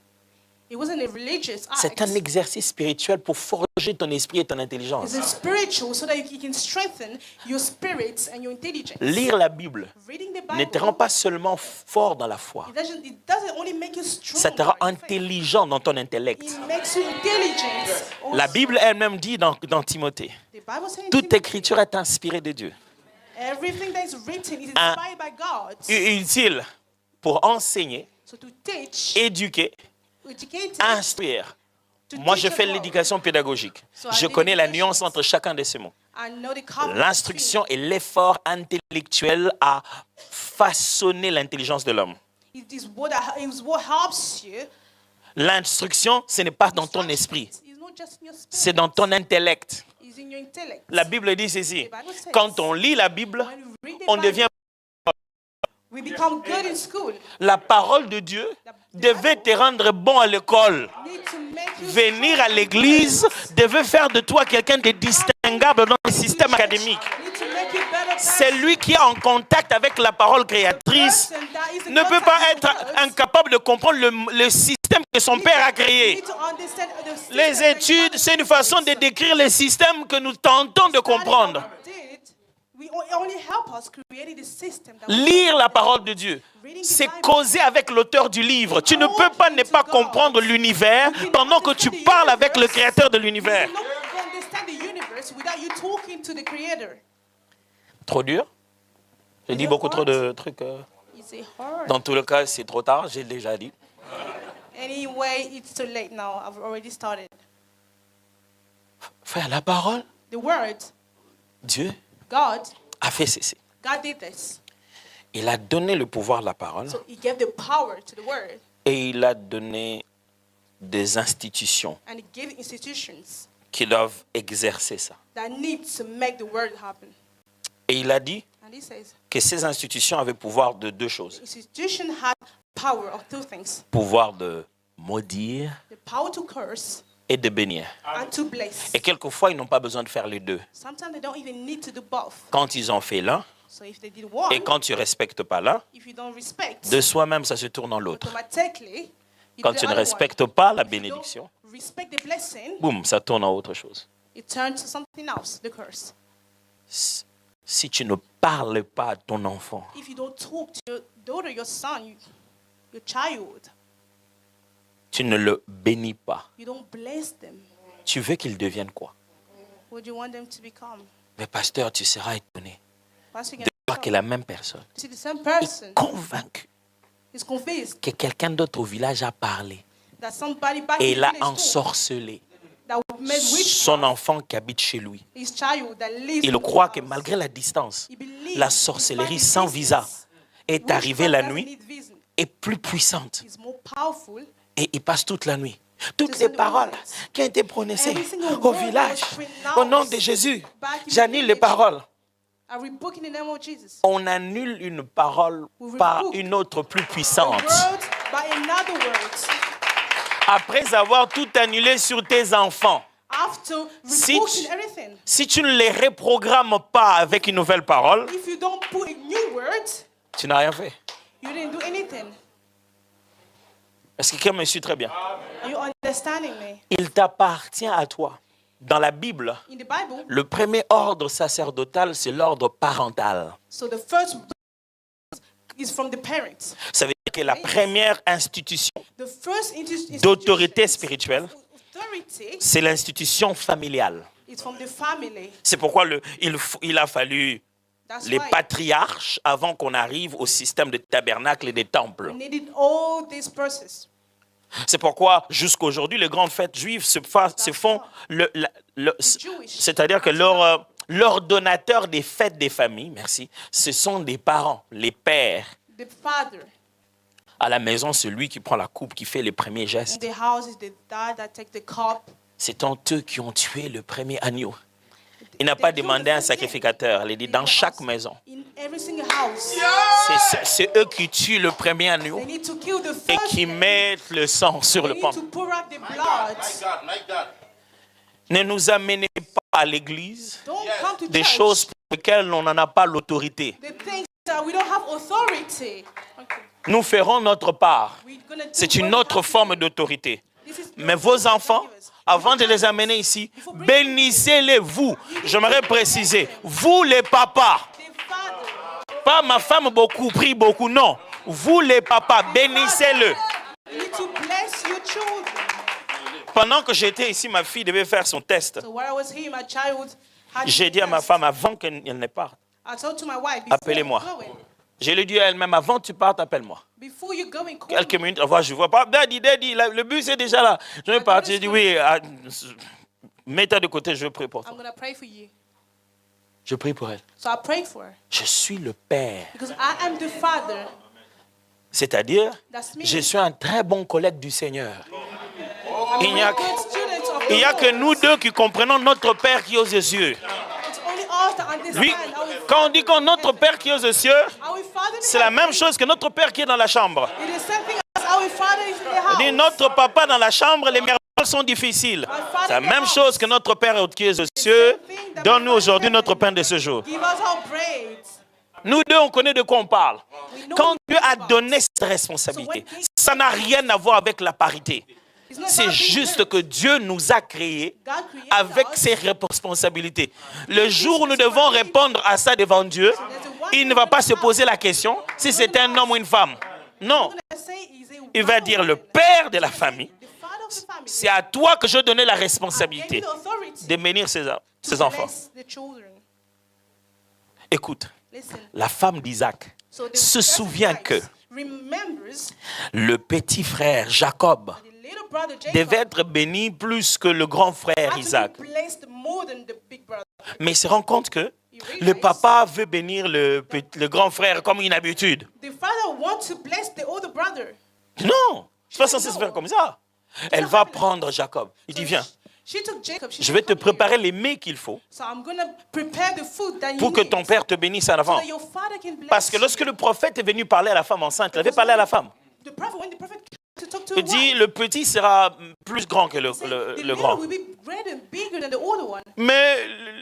it wasn't a religious c'est act. un exercice spirituel pour forger ton esprit et ton intelligence. It's a spiritual so that you can strengthen your spirits and your intelligence. Lire la Bible Reading the ne te rend Bible, pas seulement fort dans la foi, it doesn't only make you strong. ça te rend by faith. intelligent dans ton intellect. It makes you intelligent. Also. La Bible elle-même dit dans Timothée, The Bible says toute écriture est inspirée de Dieu, everything that is written is Un- inspired by God. utile pour enseigner, So to teach, éduquer, educate, instruire. to Moi, teach je the fais world. l'éducation pédagogique. So I Je did connais la education. nuance entre chacun de ces mots. I know the covenant L'instruction est l'effort intellectuel à façonner l'intelligence de l'homme. It is what helps you. L'instruction, ce n'est pas dans ton esprit, It's not just in your spirit. c'est dans ton intellect. It's in your intellect. La Bible dit ceci, quand on lit la Bible, When you read the on Bible, devient We become good in school. La parole de Dieu devait te rendre bon à l'école. Need to make you Venir à l'église devait faire de toi quelqu'un de distinguable dans le système académique. need to make you better. Celui qui est en contact avec la parole créatrice Person that is in ne peut contact pas with être the words. incapable de comprendre le système que son père a You créé. need to understand the system Les that études, God c'est une façon de décrire les systèmes que nous tentons de comprendre. We only help us creating the system that we Lire la parole de Dieu, c'est causer avec l'auteur du livre. Tu ne peux pas ne pas comprendre l'univers pendant que tu parles avec le créateur de l'univers. You cannot understand the universe without you talking to the creator. Trop dur? J'ai dit beaucoup trop de trucs. Is it hard? Dans tous les cas, c'est trop tard, j'ai déjà dit. Anyway, it's too late now. I've already started. Frère, la parole, The word, Dieu God a fait ceci. God did this. Il a donné le pouvoir de la parole So he gave the power to the word et il a donné des institutions and he gave institutions qui doivent exercer ça. that need to make the word happen. Et il a dit And he says, que ces institutions avaient pouvoir de deux choses. institution had power of two things. Pouvoir de maudire The power to curse et de bénir. and to bless. Et quelquefois, ils n'ont pas besoin de faire les deux. Sometimes they don't even need to do both. Quand ils ont fait l'un So if they did one, et quand tu ne respectes pas l'un, if you don't respect, de soi-même, ça se tourne en l'autre. automatically, you Quand do the tu ne other one. respectes pas la If you don't bénédiction, respect the blessing, boum, ça tourne en autre chose. it turns to something else, the curse. Si tu ne parles pas à ton enfant, If you don't talk to your daughter, your son, your child, tu ne le bénis pas, you don't bless them, tu veux qu'il devienne quoi? what do you want them to become? Mais pasteur, tu seras étonné Pastor, de voir que la même personne see the same est person convaincue is convinced que quelqu'un d'autre au village a parlé that somebody back et in the l'a village told ensorcelé. that made Son witchcraft enfant qui habite chez lui. his child that lives Il in croit the que house. malgré la distance, He believes la despite sorcellerie the sans visa distance, est arrivée witchcraft la doesn't nuit, need visa. est plus puissante. Is more powerful. Et il passe toute la nuit. Toutes To les send the paroles words. qui ont été prononcées Every single au word village, was pronounced au nom de Jésus, back in the j'annule les village. paroles. I rebuke in the name of Jesus. On annule une parole par une autre plus The puissante. word by another word. Après avoir tout annulé sur tes enfants, After Si rebuking tu- everything. si tu ne les reprogrammes pas avec une nouvelle parole, If you don't put a new word, tu n'as rien fait. you didn't do anything. Est-ce que quelqu'un me suit très bien? Are you understanding me? Il t'appartient à toi. Dans la Bible, In the Bible, le premier ordre sacerdotal, c'est l'ordre parental. so the first is from the parents. Ça veut dire que la première institution The first d'autorité institution spirituelle, authority c'est l'institution familiale. is from the family. C'est pourquoi il a fallu That's les why patriarches avant qu'on arrive au système de tabernacle et des temples. we needed all this process. C'est pourquoi jusqu'aujourd'hui, les grandes fêtes juives se font, c'est-à-dire que l'ordonnateur des fêtes des familles, merci, ce sont des parents, les pères. The father À la maison, celui qui prend la coupe, qui fait les premiers in gestes. the house is the dad that take the cup. C'est eux qui ont tué le premier agneau. Il n'a pas demandé un sacrificateur. Il a dit dans chaque maison. In every single house. C'est eux qui tuent le premier agneau They need to kill the et first qui one. mettent le sang sur They le need pan. to pour out the blood. Ne nous amenez pas à l'église Don't come to des church. choses pour lesquelles on n'en a pas l'autorité. The things that we don't have authority. Okay. Nous ferons notre part. We're gonna do C'est what une we autre have to forme do. d'autorité. This is Mais vos enfants, God give us. avant de les amener ici, bénissez-les vous. J'aimerais préciser, vous les papas. The father. Pas ma femme beaucoup, prie beaucoup, non. Vous les papas, bénissez-le. You need to bless your children. Pendant que j'étais ici, ma fille devait faire son test. So while I was here, my child had J'ai dit à ma test. femme, avant qu'elle ne parte, I told to my wife, before appelez-moi. you going, Je lui ai dit à elle-même, avant que tu partes, appelle-moi. before you going, call Quelques me. minutes, je ne vois pas. Daddy, le bus est déjà là. Je vais partir. J'ai dit, oui, mets-toi de côté, je prie pour toi. I'm gonna pray for you. Je prie pour elle. So I prayed for her Je suis le père. because I am the father. C'est-à-dire, That's me. je suis un très bon collègue du Seigneur. Il n'y I'm a a good student of the Il n'y a que Lord. nous deux qui comprenons notre Père qui est aux yeux. It's only us to understand Lui, quand on dit que notre Père qui est aux cieux, our Father in c'est la heaven, même chose que notre Père qui est dans la chambre. it is same thing as our Father is in the On dit house. notre papa dans la chambre, les merveilles sont difficiles. C'est la même chose que notre Père qui est aux cieux. Donne-nous aujourd'hui notre pain de ce jour. Give us our bread. Nous deux, on connaît de quoi on parle. We know Quand what Dieu we're a about. donné cette responsabilité, ça n'a rien à voir avec la parité. It's not C'est about being juste perfect. que Dieu nous a créés God created avec us. ses responsabilités. Le jour où nous devons répondre à ça devant Dieu, il ne va pas se poser la question si c'est un homme ou une femme. Non, Let's say he's a il va man dire or le woman. père de la famille. The father of the family. C'est à toi que je donnais la I gave responsabilité you the authority de bénir ses to enfants. bless the children. Écoute, Listen. la femme d'Isaac So the se souvient first que wife remembers le petit frère Jacob the little brother Jacob devait être béni plus que le grand frère had to Isaac. be blessed more than the big brother. Mais il se rend compte que le papa veut bénir le grand frère comme une habitude. The father wants to bless the older brother. Non, c'est pas censé se faire comme ça. Elle va prendre Jacob. Il dit, viens, She took Jacob. She je said, vais te "Come here. préparer les mets qu'il faut So I'm going to prepare the food that you pour que need ton père te bénisse en so avant. that your father can bless Parce que lorsque le prophète est venu parler à la femme enceinte, il avait parlé à la femme. you." The prophet, when the prophet came to talk to Il a dit, wife, le petit sera plus grand que he said, the le little grand. will be greater and bigger than the older one. Mais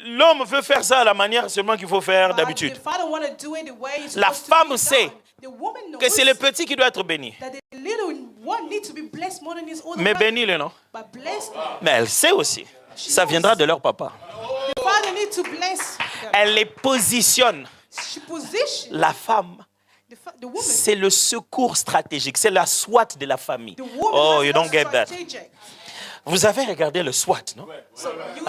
l'homme veut faire ça à la manière seulement qu'il faut faire But d'habitude. the father want to do it the way it's La supposed to femme be sait done. The woman knows Que c'est le petit qui doit être béni. that the little one needs to be blessed more than his older Mais brother. bénis-le, non? But bless them. Mais elle sait aussi. Ça viendra de leur papa. The father needs to bless them. Elle les positionne. She position La femme, the woman. c'est le secours stratégique. C'est la SWAT de la famille. The woman Oh, has you to don't get that. strategic. Vous avez regardé le SWAT, non? So you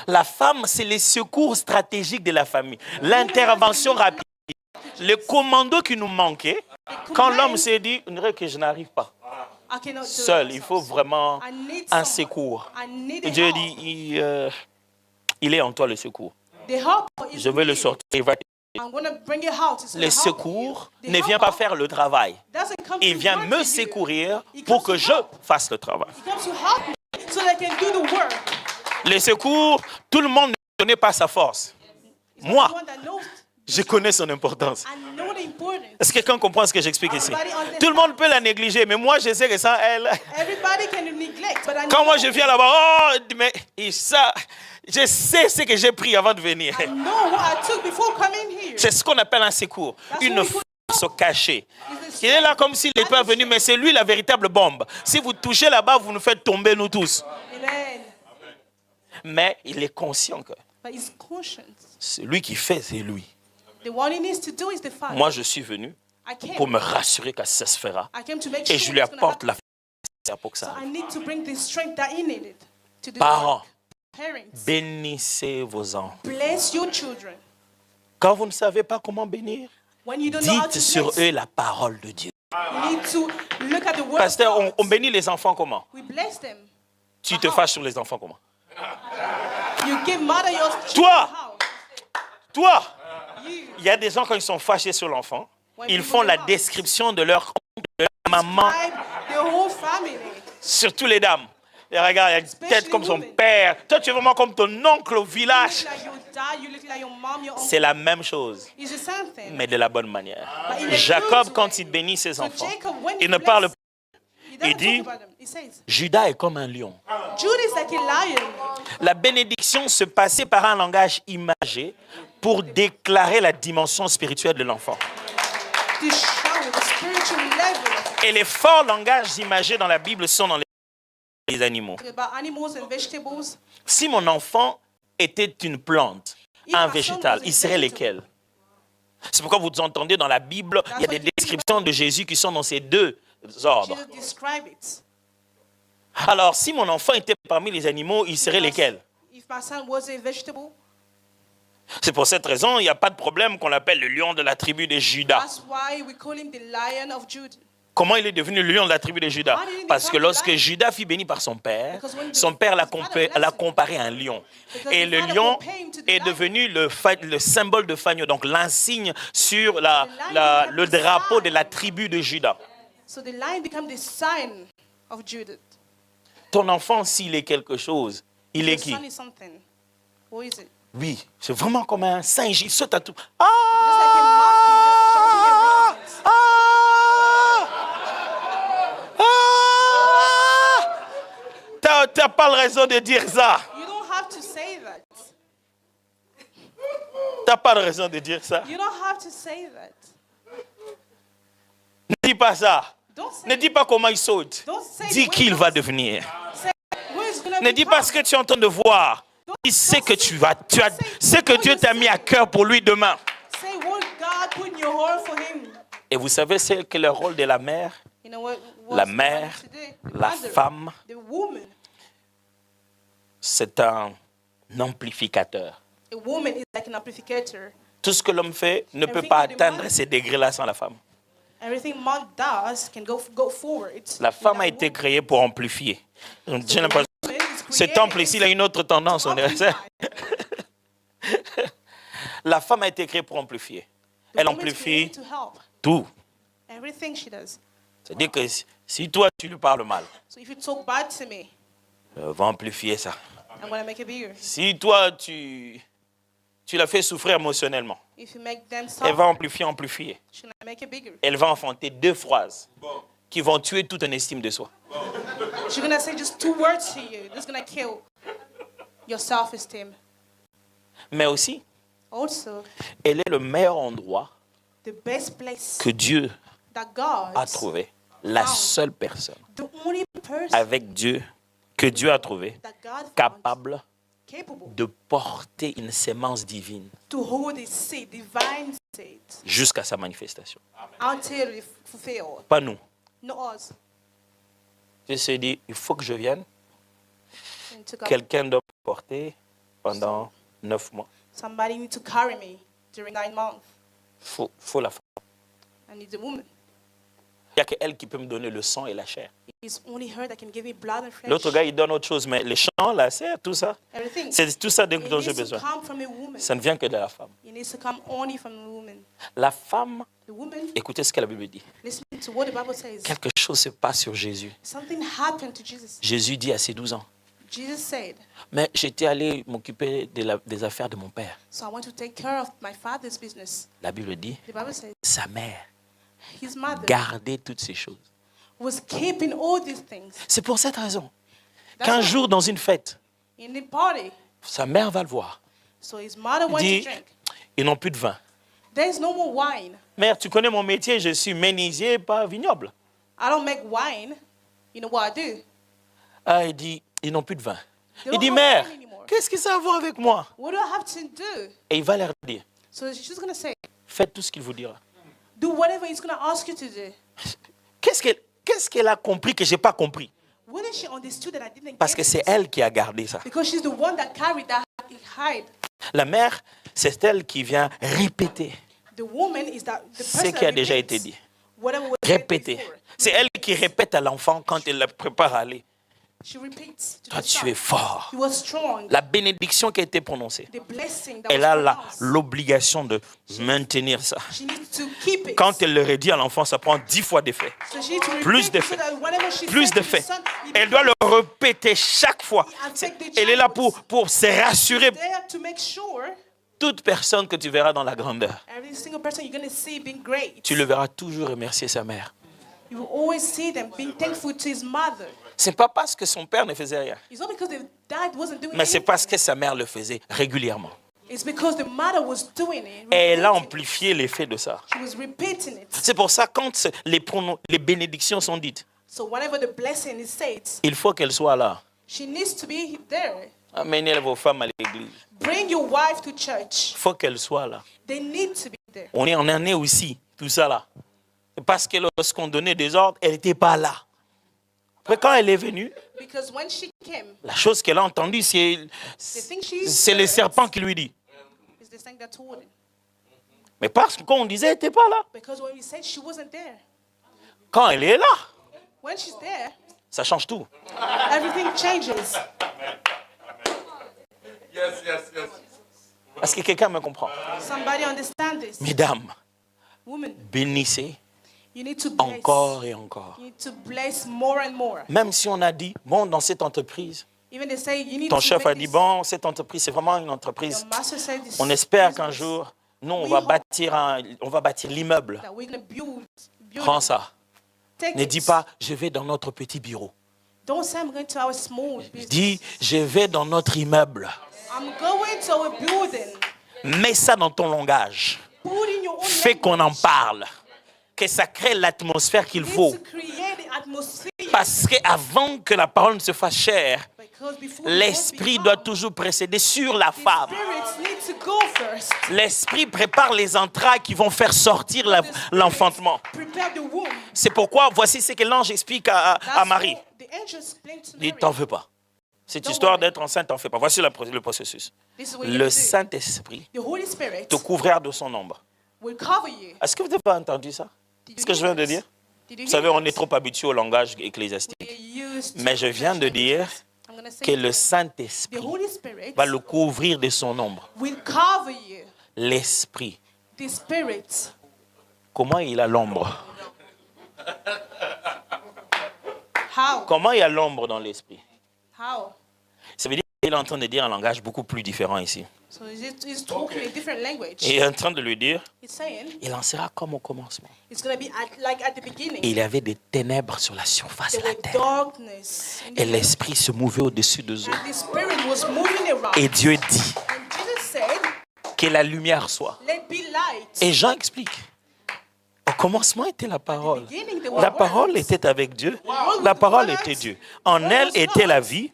La femme, c'est les secours stratégiques de la famille. L'intervention rapide. Le commando qui nous manquait, quand l'homme s'est dit, on dirait que je n'arrive pas. I cannot do it Seul, il myself. faut vraiment I need un someone. secours. I need Et Dieu help. dit, il est en toi le secours. The help is Je vais le me. sortir. Il va- I'm going to bring it out. It's Le gonna help secours you. The ne vient pas helper faire le travail. doesn't come Il to vient work me for you. secourir He pour comes que to je help. fasse le travail. He comes to help me so that I can do the work. Le secours, tout le monde ne connaît pas sa force. He's not Moi, the one that knows. je connais son importance. I know the importance. Est-ce que quelqu'un comprend ce que j'explique ici? Everybody understands. Tout le monde peut la négliger, mais moi, je sais que sans elle... Everybody can neglect, but I Quand know. moi, je viens là-bas, oh, mais ça, je sais ce que j'ai pris avant de venir. I know what I took before coming here. C'est ce qu'on appelle un secours, That's une what we force cachée. It's Il est là comme s'il n'était pas venu, mais c'est lui la véritable bombe. Si vous touchez là-bas, vous nous faites tomber nous tous. Amen. Mais il est conscient que But his conscience. c'est lui qui fait, c'est lui. The one he needs to do is the Father. Moi, je suis venu I came. pour me rassurer que ça se fera. I came to make Et sure je lui it's gonna apporte happen. la force pour que So ça I arrive. need to bring the strength that he needed to do the Parents, work. Parents, bénissez vos enfants. bless your children. Quand vous ne savez pas comment bénir, When you don't know how to dites sur bless, eux la parole de Dieu. you need to look at the word Pasteur, of God. on bénit les enfants comment? We bless them. Tu te fâches sur les enfants comment? You give mother your Toi. house. Toi, You. il y a des gens quand ils sont fâchés sur l'enfant, When ils people font la get mad. description de leur maman, Describe the whole family. surtout les dames. Et regarde, il a une tête comme son père. Toi, tu es vraiment comme ton oncle au You village. look like your dad, you look like your mom, your uncle. C'est la même chose, It's the same thing. mais de la bonne manière. But in a Jacob, good quand way. il bénit ses So enfants, Jacob, when il he ne parle bless, pas. he doesn't il dit, talk about them. He says, Judas est comme un lion. Judas is like a lion. La bénédiction se passait par un langage imagé pour déclarer la dimension spirituelle de l'enfant. To show the spiritual level Et les forts langages imagés dans la Bible sont dans les animaux. about animals and vegetables. Si mon enfant était une plante, un végétal, il serait lequel? C'est pourquoi vous entendez dans la Bible, il y a des descriptions de Jésus qui sont dans ces deux ordres. Jesus describe it. Alors, si mon enfant était parmi les animaux, il serait lesquels? If my son was a vegetable, C'est pour cette raison, il n'y a pas de problème qu'on l'appelle le lion de la tribu de Judas. that's why we call him the lion of Judah. Comment il est devenu le lion de la tribu de Judas? Parce que lorsque Judas fut béni par son père l'a comparé à un lion. Et le lion est devenu le symbole de fagneau, donc l'insigne sur le drapeau de la tribu de Judas. So the lion became the sign of Judah. Ton enfant, s'il est quelque chose, il est Your qui? son is something. Who is it? Oui, c'est vraiment comme un singe, il saute à tout. Just like a monkey, just shouting at T'as pas le raison de dire ça. you don't have to say that. T'as pas de raison de dire ça. You don't have to say that. Ne dis pas ça. Don't say Ne dis pas comment il saute. Don't say Dis the qui il way va God- devenir. Say who is gonna Ne dis pas ce que tu es en train de voir. Dis ce que ce que Dieu t'a mis à cœur pour lui demain. Say what God put in your heart for him. Et vous savez c'est que le rôle de la mère, You know what? la what's the mère, matter today? The la mother, femme, the woman. c'est un amplificateur. A woman is like an amplificator. Tout ce que l'homme fait ne peut Everything pas that the atteindre man- ces degrés-là sans la femme. Everything man does can go forward. La femme a without été woman. créée pour amplifier. J'ai l'impression Woman is que ce created temple ici, il a une autre tendance. to On dirait ça. amplify. La femme a été créée pour amplifier. The Elle woman is amplifie created to help. tout. Everything she does. C'est-à-dire que si toi, tu lui parles mal, So if you talk bad to me, elle va amplifier ça. I'm gonna make it bigger. Si toi, tu la fais souffrir émotionnellement, If you make them elle va suffer, amplifier. she's gonna make it bigger. Elle va enfanter 2 phrases qui vont tuer toute une estime de soi. She's gonna say just 2 words to you. That's gonna kill your self-esteem. Mais aussi, Also, elle est le meilleur endroit the best place que Dieu that God, a trouvé. La seule personne the only person avec Dieu que Dieu a trouvé that God found capable capable de porter une sémence divine to hold his seed, divine seed, jusqu'à sa manifestation. until it fulfilled. Pas nous. Not us. Dieu s'est dit, il faut que je vienne. And to God, Quelqu'un doit me porter pendant 9 mois. somebody need to carry me during 9 months. Faut la femme. I need a woman. Il n'y a qu'elle qui peut me donner le sang et la chair. It's only her that can give me blood and flesh. L'autre gars, il donne autre chose, mais les champs, la serre, tout ça, Everything. c'est tout ça dont It j'ai needs to besoin. come from a woman. Ça ne vient que de la femme. It needs to come only from a woman. La femme, The woman, écoutez ce que la Bible dit. listen to what the Bible says. Quelque chose se passe sur Jésus. Something happened to Jesus. Jésus dit à ses 12 ans, Jesus said, mais j'étais allé m'occuper des affaires de mon père. so I want to take care of my father's business. La Bible dit, The Bible says sa mère his mother gardait toutes ces choses. was keeping all these things. C'est pour cette raison That's qu'un why jour, dans une fête, in the party, sa mère va le voir. so his mother Il went dit, to drink. ils n'ont plus de vin. There's no more wine. Mère, tu connais mon métier, je suis menuisier, pas vignoble. I don't make wine. You know what I do? Ah, il dit, ils n'ont plus de vin. They Il don't dit, have mère, wine anymore. qu'est-ce que ça a à voir avec moi? What do I have to do? Et il va leur dire, So she's gonna say, faites tout ce qu'il vous dira. do whatever he's gonna ask you to do. Qu'est-ce qu'elle a compris que je n'ai pas compris? What is she understood that I didn't Parce get que it? c'est elle qui a gardé ça. Because she's the one that carried that hide. La mère, c'est elle qui vient répéter The woman is that the ce person qui a that déjà repeats été dit. whatever was said Répéter. before. C'est elle qui répète à l'enfant quand elle le prépare à aller. She repeats to Toi, the tu son. es fort. He was strong. La bénédiction qui a été prononcée, The blessing that elle was a pronounced. l'obligation de maintenir ça. She needs to keep it. Quand elle le redit à l'enfant, ça prend 10 fois d'effet. So she needs to Plus repeat d'effet. so that whatever she Plus said de to the faits. son, it Elle doit le répéter chaque fois. Elle est là pour se rassurer. there to make sure Toute personne que tu verras dans la grandeur, every single person you're going to see being great. tu le verras toujours remercier sa mère. You will always see them being thankful to his mother. C'est pas parce que son père ne faisait rien, It's not because the dad wasn't doing mais c'est anything. parce que sa mère le faisait régulièrement. It's because the mother was doing it. Et elle a repeating it. amplifié l'effet de ça. She was repeating it. C'est pour ça quand les bénédictions sont dites, So whenever the blessing is said, il faut qu'elle soit là. she needs to be there. Amenez vos femmes à l'église. Bring your wife to church. Il faut qu'elle soit là. They need to be there. On est en année aussi, tout ça là. Parce que lorsqu'on donnait des ordres, elle n'était pas là. Après, quand elle est venue, Because when she came, la chose qu'elle a entendue, c'est le serpent qui lui dit. is the thing that told him. Mais parce que quand on disait, elle n'était pas là. Because when we said she wasn't there, Quand elle est là, when she's there, ça change tout. everything changes. Est-ce que quelqu'un me comprend? Somebody understand this. Mesdames, Woman, bénissez you need to bless. encore et encore. You need to bless more and more. Même si on a dit, bon, dans cette entreprise, Even they say you need Ton to chef a make dit, this. bon, cette entreprise, c'est vraiment une entreprise. Your master said this On espère qu'un business jour, nous, We hope on va bâtir l'immeuble. that we're gonna build Prends it. ça. Take Ne it. dis pas, je vais dans notre petit bureau. Don't say I'm going to our small business. Dis, je vais dans notre immeuble. I'm going to a building. Mets ça dans ton langage. Put in your own Fais qu'on en language. parle. Que ça crée l'atmosphère qu'il You need faut. to create the atmosphere. Parce qu'avant que la parole ne se fasse chère, Because before l'esprit the doit word toujours précéder sur la becomes, femme. spirits need to go first. L'esprit prépare les entrailles qui vont faire sortir The spirits l'enfantement. Prepare the womb. C'est pourquoi, voici ce que l'ange explique à That's Marie. what the angel explained to Il dit, Mary. t'en veux pas. Cette Don't histoire worry. d'être enceinte, t'en fais pas. Voici le processus. This is what you Le do. Saint-Esprit The Holy Spirit te couvrira de son ombre. will cover you. Est-ce que vous n'avez pas entendu ça? Did Ce you que je hear viens de this? dire? Did you Vous savez, hear on est this? trop habitué au langage ecclésiastique. We're used to Mais je viens de dire I'm gonna say que le the Saint-Esprit Holy Spirit va le couvrir de son ombre. will cover you. L'Esprit. The Spirit. Comment il a l'ombre? How? Comment il y a l'ombre dans l'Esprit? How? Ça veut dire qu'il est en train de dire un langage beaucoup plus différent ici. So he's talking a different language. Et il est en train de lui dire, He's saying il en sera comme au commencement. it's going to be like at the Et beginning. il y avait des ténèbres sur la surface de There la was terre. darkness. In Et the l'Esprit se mouvait au-dessus de eux. and the Spirit was moving around. Et Dieu dit And Jesus said, que la lumière soit. let be light. Et Jean explique. Au commencement était la parole. beginning, there were La parole words. était avec Dieu. La parole était Dieu. En elle était la vie.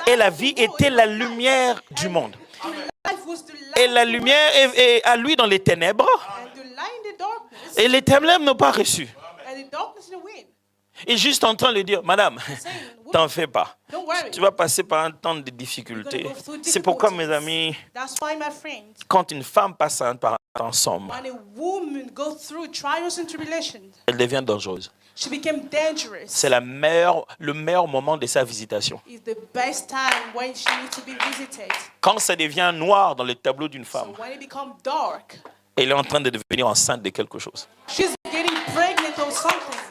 Et la vie était la lumière du monde. Life was the light. Et la lumière est à lui dans les ténèbres. And the light in the darkness. Et les ténèbres n'ont pas reçu. And the darkness in the wind. Il est juste en train de dire, madame, t'en fais pas. Don't worry. Tu vas passer par un temps de You're difficulté. gonna go through C'est pourquoi, mes difficulties. amis, That's why, my friends, quand une femme passe par un temps sombre, when a woman goes through trials and tribulations, elle devient dangereuse. she became dangerous. C'est le meilleur moment de sa visitation. It's the best time when she needs to be visited. Quand ça devient noir dans le tableau d'une femme, So when it becomes dark, elle est en train de devenir enceinte de quelque chose. she's getting pregnant or something.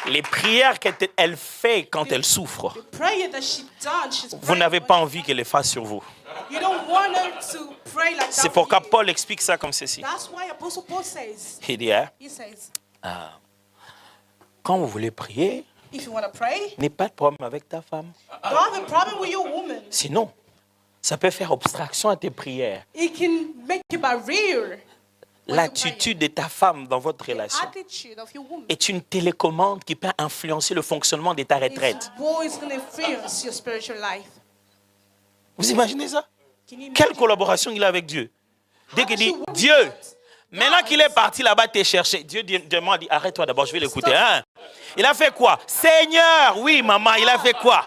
Les prières qu'elle fait quand elle souffre, The prayer that she done, she's vous praying, n'avez but pas envie qu'elle les fasse sur vous. you don't want her to pray like C'est that. pourquoi for you. Paul explique ça comme ceci. That's why Apostle Paul says, Il dit, hein, he says, quand vous voulez prier, if you want to pray, n'aie pas de problème avec ta femme. don't have a problem with your woman. Sinon, ça peut faire obstruction à tes prières. It can make a barrier. L'attitude de ta femme dans votre The relation attitude of your woman est une télécommande qui peut influencer le fonctionnement de ta retraite. is always going to influence your spiritual life. Vous imaginez ça? Can you Quelle imagine? collaboration il a avec Dieu? Dès qu'il dit, Dieu, maintenant qu'il est parti là-bas te chercher, Dieu demande, dit, arrête-toi d'abord, je vais l'écouter. Hein? Il a fait quoi? Seigneur, oui maman, il a fait quoi?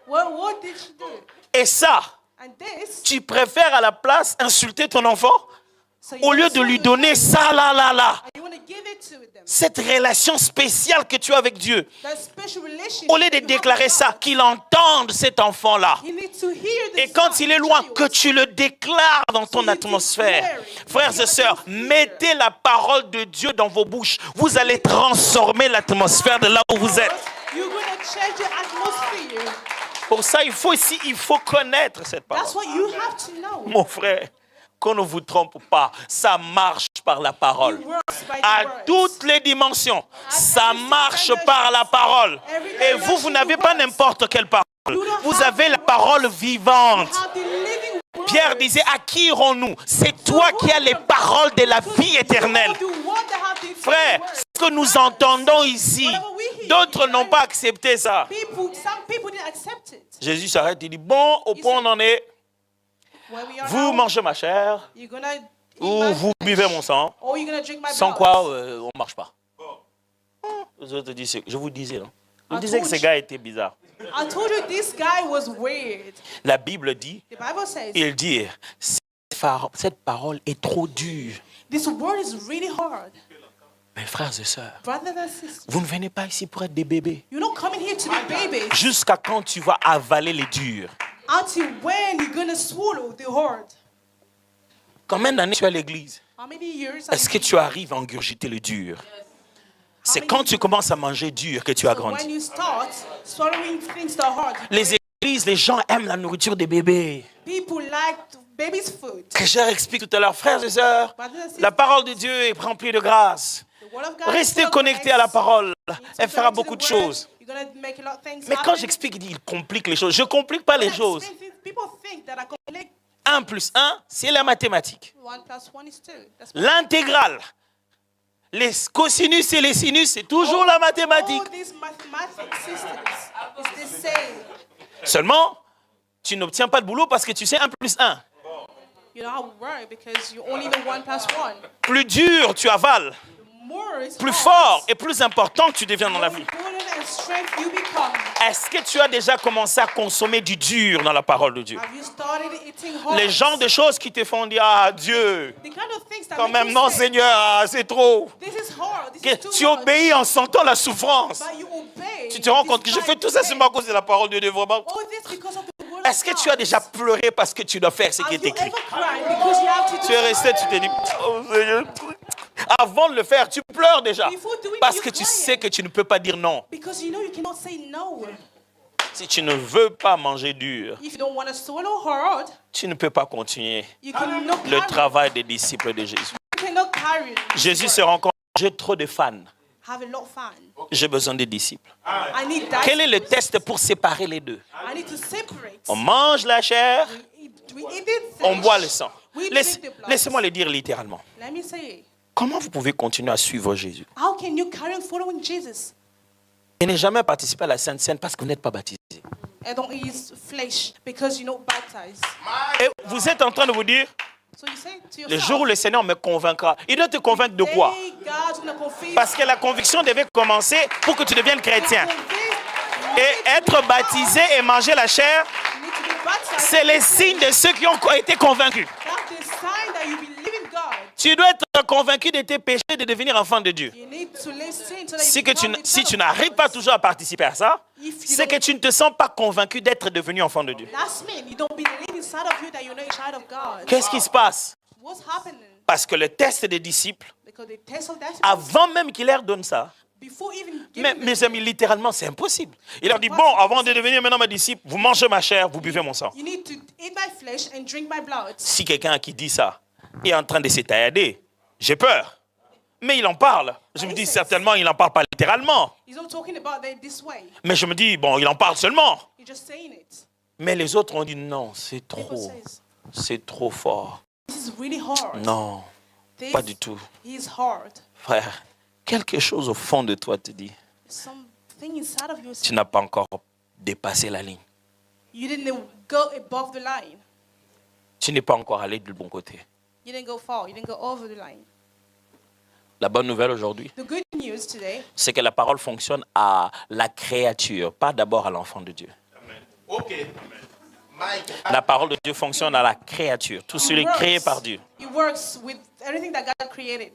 God, what did she do? Et ça, And this, tu préfères à la place insulter ton enfant so au lieu de lui donner ça, là, là, là. you want to give it to them. Cette relation spéciale que tu as avec Dieu. That special relationship. Au lieu de you have déclarer with ça, God. qu'il entende cet enfant-là. You need to hear the Et quand sound il est of loin, child. que tu le déclares dans ton you atmosphère. declare it. Frères et sœurs, mettez la parole de Dieu dans vos bouches. Vous allez transformer l'atmosphère de là où vous êtes. You're going to change the atmosphere. Pour ça, il faut connaître cette parole. That's what you have to know. Mon frère, qu'on ne vous trompe pas, ça marche par la parole. It works by the À words. toutes les dimensions, ça marche par la parole. Et vous n'avez pas n'importe quelle parole. Vous avez la parole vivante. Have the living word. Pierre disait, à qui irons-nous? C'est toi qui as les paroles de la vie éternelle. The one that have the Frère, words. ce que nous entendons ici, d'autres n'ont pas accepté ça. Some people didn't accept it. Jésus s'arrête, il dit, bon, au point on en est, Where we are vous now, mangez ma chair, you're gonna eat ou my vous flesh, buvez mon sang, or you're gonna drink my sans blood. quoi on ne marche pas. Les autres disent, je vous disais, non? Je vous disais que ce gars était bizarre. I told you this guy was weird. La Bible dit, The Bible says il dit, cette parole est trop dure. this word is really hard. Mes frères et sœurs, Brothers and sisters, vous ne venez pas ici pour être des bébés. you're not coming here to be babies. Jusqu'à quand tu vas avaler les durs? Until when you're gonna swallow the hard? Combien d'années tu es à l'église? How many years? Est-ce que tu arrives à engurgiter le dur? C'est quand tu commences à manger dur que tu as So when grandi. you start swallowing things that are hard, Les l'église, les gens aiment la nourriture des bébés. People like baby's food. Que je leur explique tout à l'heure, frères et sœurs, la parole de Dieu est remplie de grâce. The word of God Restez is connectés à la parole. You need to Elle be fera connected to beaucoup de the word. choses. You're gonna make a lot of things Mais quand happen. j'explique, il complique les choses. Je ne complique pas les choses. People think that I complete 1 plus 1, c'est la mathématique. 1 plus 1 is 2. That's L'intégrale. Les cosinus et les sinus, c'est toujours la mathématique. all these mathematical systems is the same. Seulement, tu n'obtiens pas de boulot parce que tu sais 1 plus 1. You know how it works because you only know 1 plus 1. Plus dur tu avales, More is plus hard. fort et plus important tu deviens dans la vie. More important and strength you become. Est-ce que tu as déjà commencé à consommer du dur dans la parole de Dieu? Have you started eating hard? Les genres de choses qui te font dire, ah Dieu, The kind of things that quand make même, you non say, Seigneur, ah, c'est trop. this is hard, this Que is too tu much. obéis en sentant la souffrance. But you obey. Tu te rends compte que je fais tout ça seulement à cause de la parole de Dieu, vraiment. All this because of the word Est-ce que of tu as God. déjà pleuré parce que tu dois faire ce qui Have est you écrit? ever cried because you have to do Tu es resté, tu t'es dit, oh Seigneur. Avant de le faire, tu pleures déjà. Parce que tu sais que tu ne peux pas dire non. Because you know you cannot say no. Si tu ne veux pas manger dur, If you don't want to swallow hard, tu ne peux pas continuer you cannot le carry. travail des disciples de Jésus. You cannot carry. Jésus se rend compte, j'ai trop de fans. Have a lot of fun. J'ai besoin des disciples. I need that. Quel est le test pour séparer les deux? I need to separate. On mange la chair, We eat it. on boit le sang. We Laisse- drink the blood. Laissez-moi le dire littéralement. Let me say it. Comment vous pouvez continuer à suivre Jésus How can you carry on following Jesus et ne jamais participer à la Sainte Seine parce que vous n'êtes pas baptisé? and don't eat flesh because you're not baptized? Et vous êtes en train de vous dire, So you say to le yourself, jour où le Seigneur me convaincra, il doit te convaincre de quoi? "Hey, God's gonna convince Parce que la conviction devait commencer pour que tu deviennes chrétien. Et être baptisé et manger la chair, You need to be baptized. c'est les signes de ceux qui ont été convaincus. That's the sign that you believe in God. Tu dois être convaincu de tes péchés et de devenir enfant de Dieu. You need to listen so that Si, you que become si the tu child of n'arrives God. pas toujours à participer à ça, If you c'est que don't- tu ne te sens pas convaincu d'être devenu enfant de Dieu. That's mean you don't believe inside of you that you're not a child of God. Qu'est-ce qui se passe? What's happening? Parce que le test des disciples, Because the test of that avant même qu'il leur donne ça, before even mais, giving mes amis, littéralement, c'est impossible. Il leur dit, bon, avant de devenir maintenant mes disciples, vous mangez ma chair, vous buvez mon sang. you need to eat my flesh and drink my blood. Si quelqu'un qui dit ça est en train de s'étailler, j'ai peur. Mais il en parle. Je me dis, certainement, il n'en parle pas littéralement. He's not talking about it this way. Mais je me dis, bon, il en parle seulement. He's just saying it. Mais les autres ont dit, non, c'est People trop. says, C'est trop fort. this is really hard. Non, This pas du tout. is hard. Frère, quelque chose au fond de toi te dit, Something inside of you. tu n'as pas encore dépassé la ligne. You didn't go above the line. Tu n'es pas encore allé du bon côté. You didn't go far. You didn't go over the line. La bonne nouvelle aujourd'hui, The good news today c'est que la parole fonctionne à la créature, pas d'abord à l'enfant de Dieu. Ok. Mike, La parole de Dieu fonctionne à la créature, tout celui créé par Dieu, It works with everything that God created.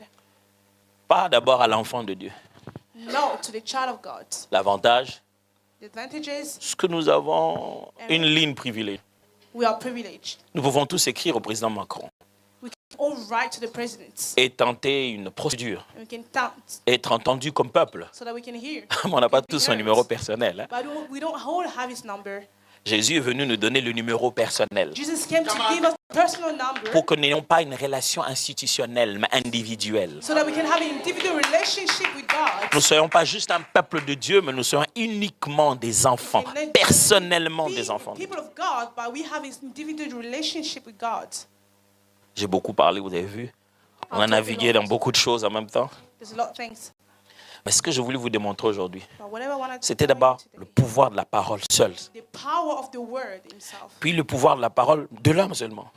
pas d'abord à l'enfant de Dieu. No, to the child of God. L'avantage, The advantages, c'est que nous avons une ligne privilégiée. we are privileged. Nous pouvons tous écrire au président Macron We can all write to the presidents. et tenter une procédure, And we can count être entendu comme peuple. so that we can hear. Mais on n'a pas Can be tous son heard. numéro personnel. Hein. But we don't all have his number. Jésus est venu nous donner le numéro personnel Jesus came to give us a personal number pour que nous n'ayons pas une relation institutionnelle, mais individuelle. so that we can have an individual relationship with God. Nous ne soyons pas juste un peuple de Dieu, mais nous soyons uniquement des enfants, And then personnellement be des enfants. people of God, but we have an individual relationship with God. J'ai beaucoup parlé, vous avez vu. On a navigué dans beaucoup de choses en même temps. There's a lot of things. Mais ce que je voulais vous démontrer aujourd'hui, But whatever I wanted to c'était tell you d'abord today, le pouvoir de la parole seule, the power of the word himself puis le pouvoir de la parole de l'homme seulement,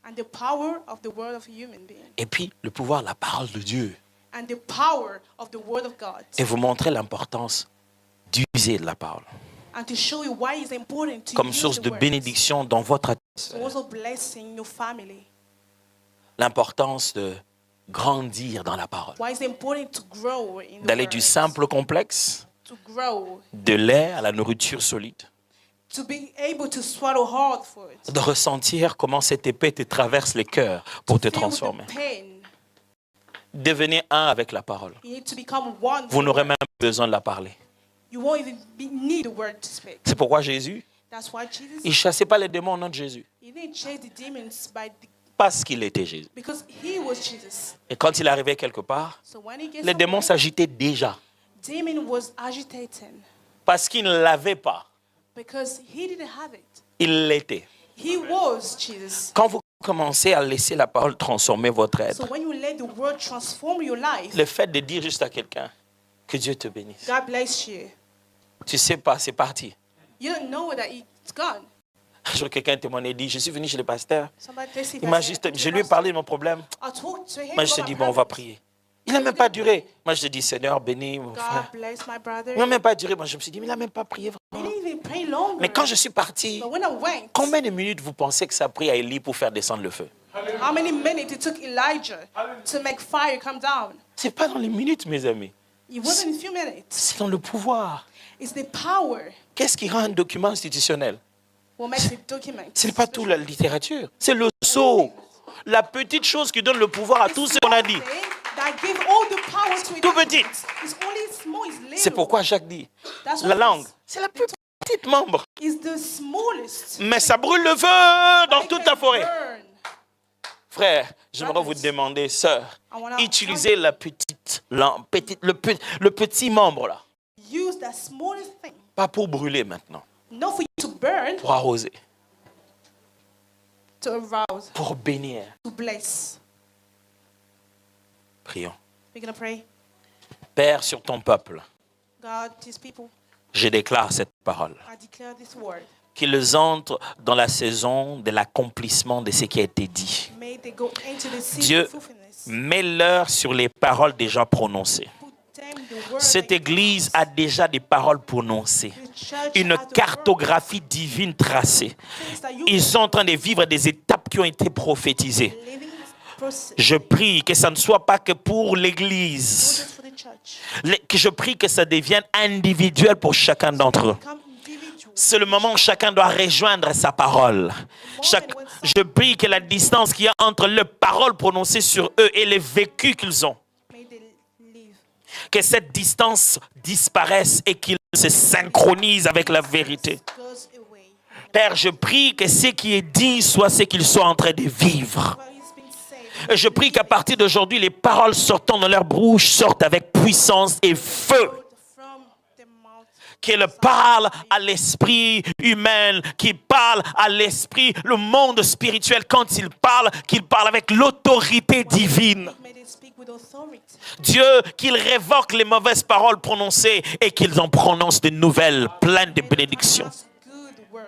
and the power of the word of a human being et puis le pouvoir de la parole de Dieu. and the power of the word of God, Et vous montrer l'importance d'user de la parole and to show you why it's important to comme use source the de word. bénédiction dans votre It's also blessing your family. l'importance de grandir dans la parole, Why it's important to grow in the d'aller word. du simple au complexe, To grow, de lait à la nourriture solide, to be able to swallow hard for it. de ressentir comment cette épée te traverse les cœurs pour te Feel the transformer. pain. Devenez un avec la parole. You need to become one. Vous n'aurez même pas besoin de la parler. You won't even need the word to speak. C'est pourquoi Jésus That's why Jesus, Il ne chassait pas les démons au nom de Jésus. he didn't chase the demons Parce qu'il était Jésus. because he was Jesus. Et quand il arrivait quelque part, So when he gets les démons somewhere, s'agitaient déjà. demon was agitating Parce qu'il ne l'avait pas. because he didn't have it. Il l'était. He was Jesus. Quand vous commencez à laisser la parole transformer votre So être, when you let the word transform your life, le fait de dire juste à quelqu'un que Dieu te bénisse, God bless you. tu sais pas, c'est parti. You don't know that it's gone. Un jour, quelqu'un témoignait et dit, je suis venu chez le pasteur. Somebody takes it Il m'a as juste, a- je lui ai parlé de mon problème. I talked to him Moi, je te about dis, my bon, on va problems. prier. Il n'a même pas duré. Moi, je te dis, Seigneur, bénis mon frère. God bless my brother. Il n'a même pas duré. Moi, je me suis dit, mais il n'a même pas prié He vraiment. didn't even pray longer. Mais quand je suis parti, But when I went, combien de minutes vous pensez que ça a pris à Élie pour faire descendre le feu? how many minutes it took Elijah to make fire come down? Ce n'est pas dans les minutes, mes amis. It wasn't a few minutes. C'est dans le pouvoir. It's the power Qu'est-ce qui rend un document institutionnel? what makes it document. Ce n'est pas toute la littérature. C'est le sceau. La petite chose qui donne le pouvoir à tout ce qu'on a dit. That give all the power to it. Tout petit. It's only small, it's little. C'est pourquoi Jacques dit, That's what la it langue, is. c'est la plus petite membre. It's the smallest. Mais ça brûle le feu dans It toute can ta forêt. burn. Frère, j'aimerais vous demander, sœur, utilisez la petite langue, le petit membre là. Use that smallest thing. Pas pour brûler maintenant, Not for you to burn, pour arroser, to arouse, pour bénir. to bless. Prions. We're going to pray. Père, sur ton peuple, God, these people, je déclare cette parole. I declare this word. Qu'ils entrent dans la saison de l'accomplissement de ce qui a été dit. May they go into the season Dieu, of fulfillment. mets-leur sur les paroles déjà prononcées. Put them the word Cette that église a déjà des paroles prononcées. the church Une has the word, cartographie divine tracée. things that you Ils sont en train de vivre des étapes qui ont été prophétisées. living process. Je prie que ça ne soit pas que pour l'église. Just for the church. Que je prie que ça devienne individuel pour chacun d'entre eux. Come individual. C'est le moment où chacun doit rejoindre sa parole. Je prie que la distance qu'il y a entre les paroles prononcées sur eux et les vécus qu'ils ont, May they live. que cette distance disparaisse et qu'ils se synchronisent avec la vérité. Goes away. Père, je prie que ce qui est dit soit ce qu'ils sont en train de vivre. What is being said. Et je prie qu'à partir d'aujourd'hui, les paroles sortant de leur bouche sortent avec puissance et feu. From the mouth. Qu'il parle à l'esprit humain, qu'il parle à l'esprit, le monde spirituel. Quand il parle, qu'il parle avec l'autorité divine. May they speak with authority. Dieu, qu'il révoque les mauvaises paroles prononcées et qu'ils en prononcent de nouvelles, pleines de bénédictions. Pronounce good words.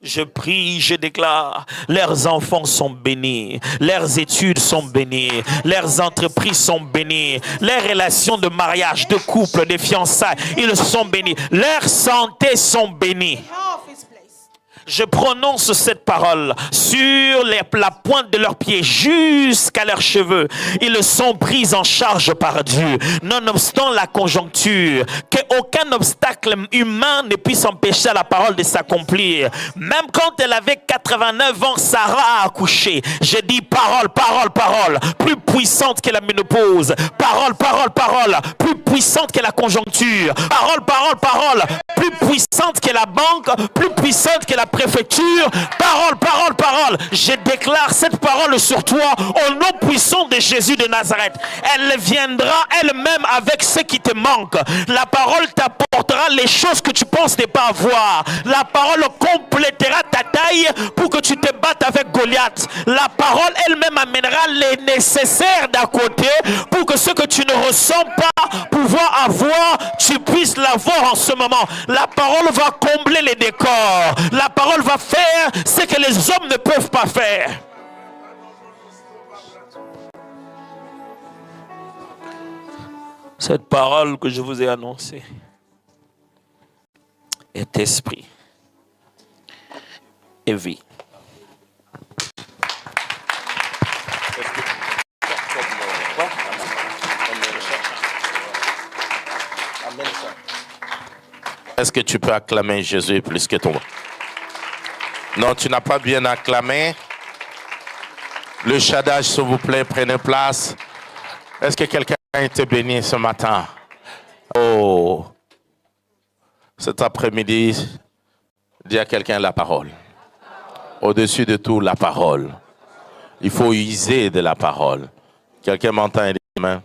Je prie, je déclare, leurs enfants sont bénis, leurs études sont bénies, leurs entreprises sont bénies, leurs relations de mariage, de couple, de fiançailles, ils sont bénis, leurs santé sont bénies. Health is blessed. Je prononce cette parole sur la pointe de leurs pieds jusqu'à leurs cheveux. Ils sont pris en charge par Dieu. Nonobstant la conjoncture, qu'aucun obstacle humain ne puisse empêcher la parole de s'accomplir. Même quand elle avait 89 ans, Sarah a accouché. J'ai dit parole, parole, parole, plus puissante que la ménopause. Parole, parole, parole, plus puissante que la conjoncture. Parole, parole, parole, plus puissante que la banque, plus puissante que la préfecture. Parole, parole, parole. Je déclare cette parole sur toi au nom puissant de Jésus de Nazareth. Elle viendra elle-même avec ce qui te manque. La parole t'apportera les choses que tu penses ne pas avoir. La parole complétera ta taille pour que tu te battes avec Goliath. La parole elle-même amènera les nécessaires d'à côté pour que ce que tu ne ressens pas pouvoir avoir, tu puisses l'avoir en ce moment. La parole va combler les décors. La parole va faire ce que les hommes ne peuvent pas faire. Cette parole que je vous ai annoncée est esprit et vie. Est-ce que tu peux acclamer Jésus plus que toi? Non, tu n'as pas bien acclamé. Le Shaddai, s'il vous plaît, prenez place. Est-ce que quelqu'un a été béni ce matin? Oh, cet après-midi, Dis à quelqu'un la parole. Au-dessus de tout, la parole. Il faut user de la parole. Quelqu'un m'entend et dit amen.